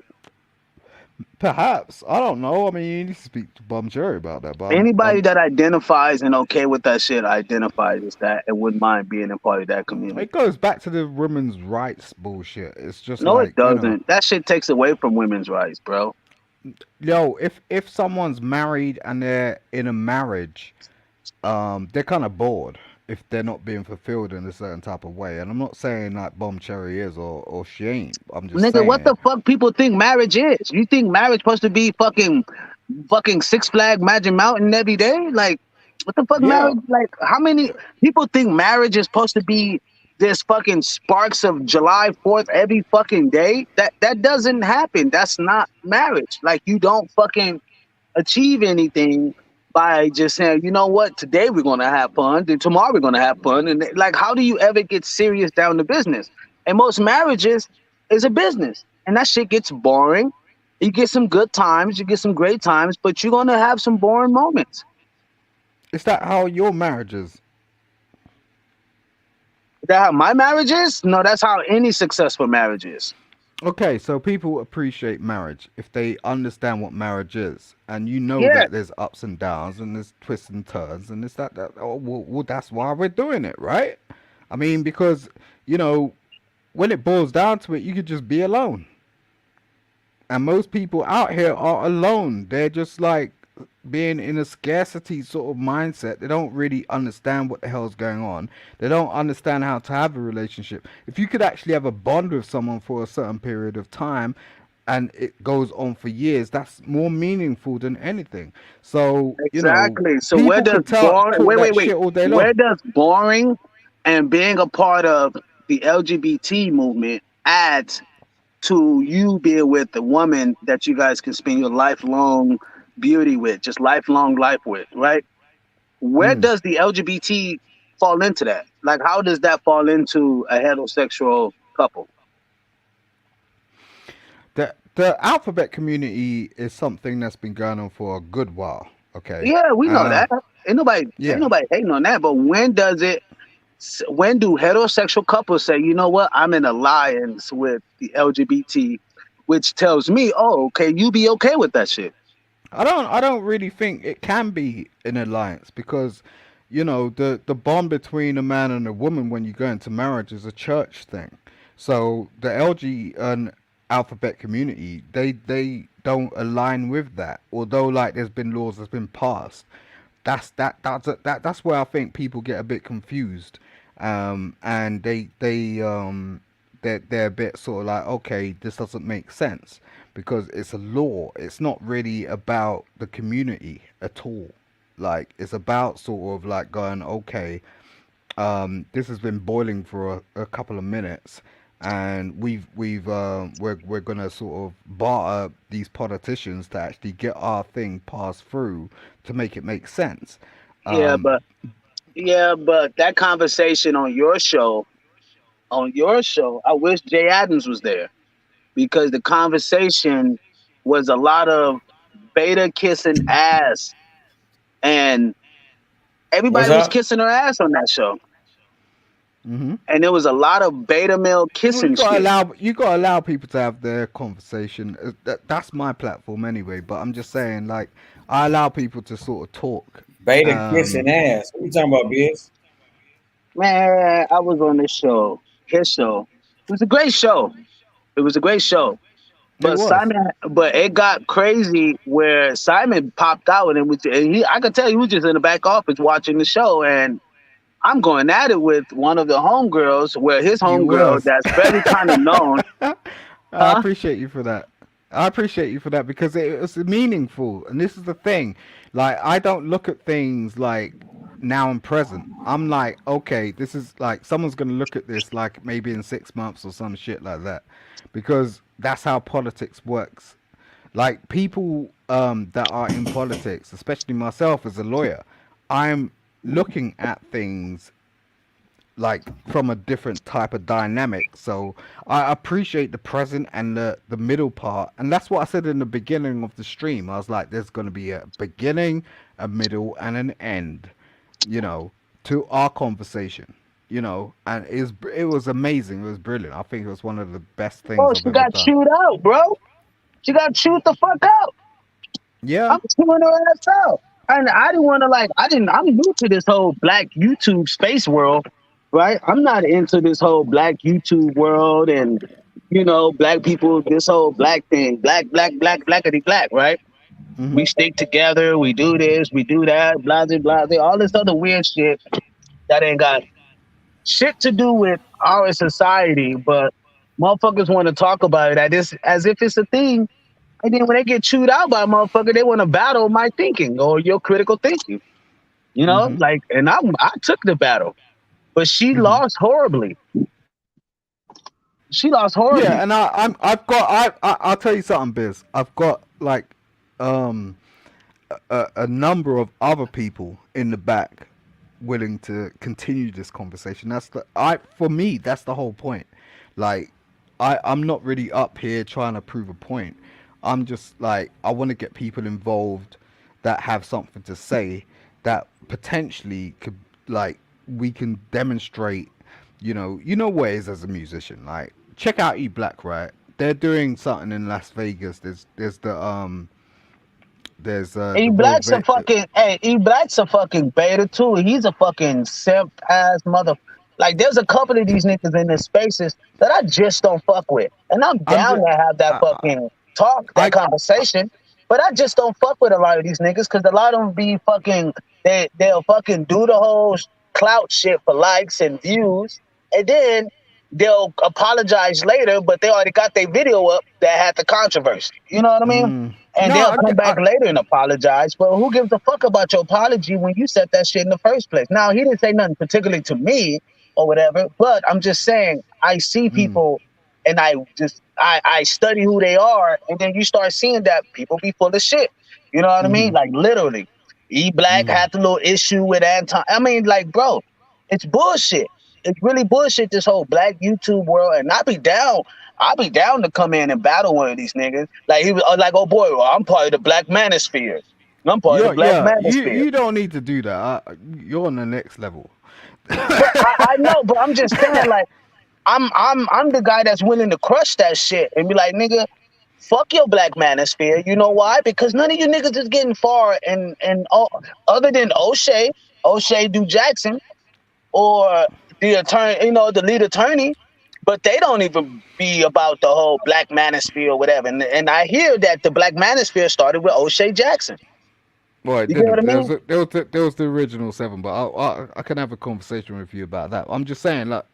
Perhaps. I don't know. I mean, you need to speak to Bomb Cherry about that. But anybody that identifies and okay with that shit identifies as that and wouldn't mind being a part of that community. It goes back to the women's rights bullshit. It's just no, it doesn't. That shit takes away from women's rights, bro. Yo, if someone's married and they're in a marriage, they're kind of bored if they're not being fulfilled in a certain type of way. And I'm not saying like Bomb Cherry is or she ain't. I'm just saying. What the fuck people think marriage is? You think marriage supposed to be fucking Six Flag Magic Mountain every day? Like, what the fuck marriage? Like, how many people think marriage is supposed to be this fucking sparks of July 4th every fucking day? That doesn't happen. That's not marriage. Like, you don't fucking achieve anything by just saying, you know what, today we're gonna have fun, then tomorrow we're gonna have fun. And like, how do you ever get serious down to business? And most marriages is a business, and that shit gets boring. You get some good times, you get some great times, but you're gonna have some boring moments. Is that how your marriage is? Is that how my marriage is? No, that's how any successful marriage is. Okay, so people appreciate marriage if they understand what marriage is, and that there's ups and downs and there's twists and turns and that. Oh, well, that's why we're doing it, right? I mean, because when it boils down to it, you could just be alone. And most people out here are alone. They're just like being in a scarcity sort of mindset. They don't really understand what the hell's going on. They don't understand how to have a relationship. If you could actually have a bond with someone for a certain period of time and it goes on for years, that's more meaningful than anything. So, Exactly. So where people does could talk boring? Wait, that wait, wait. shit all day Where long. does boring and being a part of the LGBT movement add to you being with the woman that you guys can spend your lifelong beauty with, just lifelong life with, right? Where Mm. does the LGBT fall into that? Like, how does that fall into a heterosexual couple? The alphabet community is something that's been going on for a good while. Okay. Yeah, we know that. Ain't Yeah. nobody hating on that. But when does it? When do heterosexual couples say, you know what, I'm in alliance with the LGBT, which tells me, oh, okay, you be okay with that shit. I don't really think it can be an alliance because the bond between a man and a woman when you go into marriage is a church thing. So the LG and alphabet community, they don't align with that. Although like there's been laws that's been passed. That's where I think people get a bit confused. And they're a bit sort of like, okay, this doesn't make sense because it's a law. It's not really about the community at all. Like it's about sort of like going, okay, this has been boiling for a couple of minutes, and we're gonna sort of barter these politicians to actually get our thing passed through to make it make sense. Yeah, Um, but that conversation on your show, I wish Jay Adams was there because the conversation was a lot of beta kissing ass, and What's everybody was up? kissing her ass on that show, hmm and there was a lot of beta male you kissing gotta shit. allow people to have their conversation. That's my platform anyway. But I'm just saying, like, I allow people to sort of talk. Beta Um, kissing ass. What you talking about, Biz? Man, I was on this show, his show. It was a great show. It was a great show. it was. But it got crazy where Simon popped out I could tell he was just in the back office watching the show, and I'm going at it with one of the homegirls, where his You homegirl was. that's very kind of known, I huh? appreciate you for that. I appreciate you for that because it was meaningful. And this is the thing. Like, I don't look at things like now and present. I'm like, okay, this is like someone's going to look at this like maybe in 6 months or some shit like that. Because that's how politics works. Like, people that are in politics, especially myself as a lawyer, I'm looking at things like from a different type of dynamic. So I appreciate the present and the middle part, and that's what I said in the beginning of the stream. I was like, there's going to be a beginning, a middle, and an end, you know, to our conversation. And it was amazing. It was brilliant. I think it was one of the best things Oh, I've she ever got done. chewed out, bro. She got chewed the fuck out. Yeah. I'm chewing her ass out. And I didn't want to I'm new to this whole black YouTube space world, right? I'm not into this whole black YouTube world and, black people, this whole black thing, blackity black, right? hmm We stick together, we do this, we do that, blah, blah, blah, blah, all this other weird shit that ain't got shit to do with our society, but motherfuckers want to talk about it as if it's a thing. And then when they get chewed out by a motherfucker, they want to battle my thinking or your critical thinking. hmm And I took the battle, but she hmm lost horribly. She lost Yeah, horribly. and I've got I'll tell you something, Biz. I've got like um a number of other people in the back willing to continue this conversation. For me, that's the whole point. Like, I'm not really up here trying to prove a point. I'm just like, I want to get people involved that have something to say that potentially could, like, we can demonstrate. You know what it is as a musician. Like, check out E Black, right? They're doing something in Las Vegas. There's E the Real Black's a fucking beta too. He's a fucking simp ass mother. Like, there's a couple of these niggas in the spaces that I just don't fuck with, and I'm I'm down just, to have that I, fucking talk, that I, conversation. But I just don't fuck with a lot of these niggas because a lot of them be fucking. They'll fucking do the whole clout shit for likes and views, and then they'll apologize later, but they already got their video up that had the controversy. You know what I mean? And no, they'll come back later and apologize. But who gives a fuck about your apology when you said that shit in the first place? Now, he didn't say nothing particularly to me or whatever, but I'm just saying, I see people and I study who they are, and then you start seeing that people be full of shit. You know what I mean? Like, literally. E Black had the little issue with Anton. I mean, like, bro, it's bullshit. It's really bullshit, this whole black YouTube world. And I'll be down to come in and battle one of these niggas. Like, he was like, oh boy, well, I'm part of the black manosphere. I'm part of the black manosphere. you don't need to do that. You're on the next level. But I know, but I'm just saying, like, I'm the guy that's willing to crush that shit and be like, nigga, fuck your black manosphere. You know why? Because none of you niggas is getting far, and other than O'Shea do Jackson, or the attorney, the lead attorney, but they don't even be about the whole black manosphere or whatever. And I hear that the black manosphere started with O'Shea Jackson. Well, it You know what I didn't. mean? There was the original 7, but I can have a conversation with you about that. I'm just saying, like,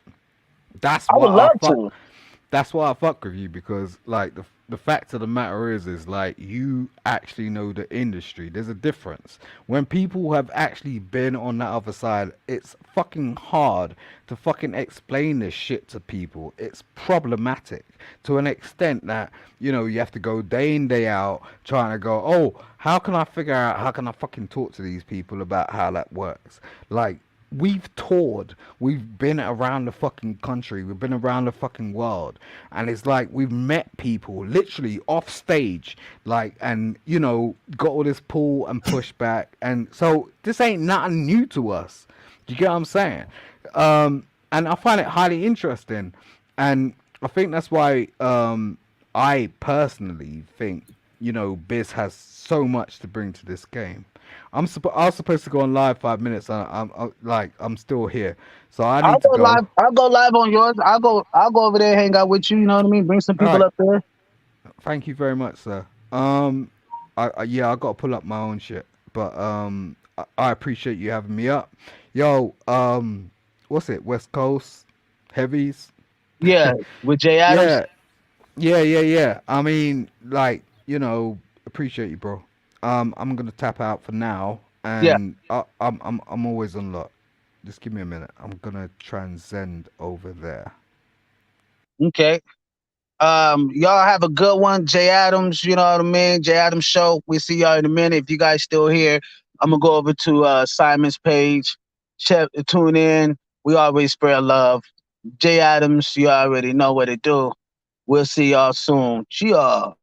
that's I would why love to. that's why I fuck with you, because like the fact of the matter is like, you actually know the industry. There's a difference. When people have actually been on that other side, it's fucking hard to fucking explain this shit to people. It's problematic to an extent that, you have to go day in, day out trying to go, oh, how can I figure out, how can I fucking talk to these people about how that works? Like, we've toured, we've been around the fucking country, we've been around the fucking world, and it's like we've met people literally off stage, like, and got all this pull and pushback, and so this ain't nothing new to us. Do you get what I'm saying? And I find it highly interesting, and I think that's why I personally think Biz has so much to bring to this game. I was supposed to go on live 5 minutes, and I'm still here, so I need to go. Live. I'll go live on yours. I'll go over there, hang out with you. You know what I mean? Bring some people up there. Thank you very much, sir. I got to pull up my own shit, but I appreciate you having me up. Yo, what's it? Westcoast, Heavies. Yeah, with Jay Adams. Yeah. I mean, like, appreciate you, bro. I'm gonna tap out for now, and I'm always on lock. Just give me a minute. I'm gonna transcend over there. Okay. Y'all have a good one, Jay Adams. You know what I mean? Jay Adams Show. We see y'all in a minute. If you guys still here, I'm gonna go over to Simon's page. Tune in. We always spread love. Jay Adams, you already know what to do. We'll see y'all soon. Cheers.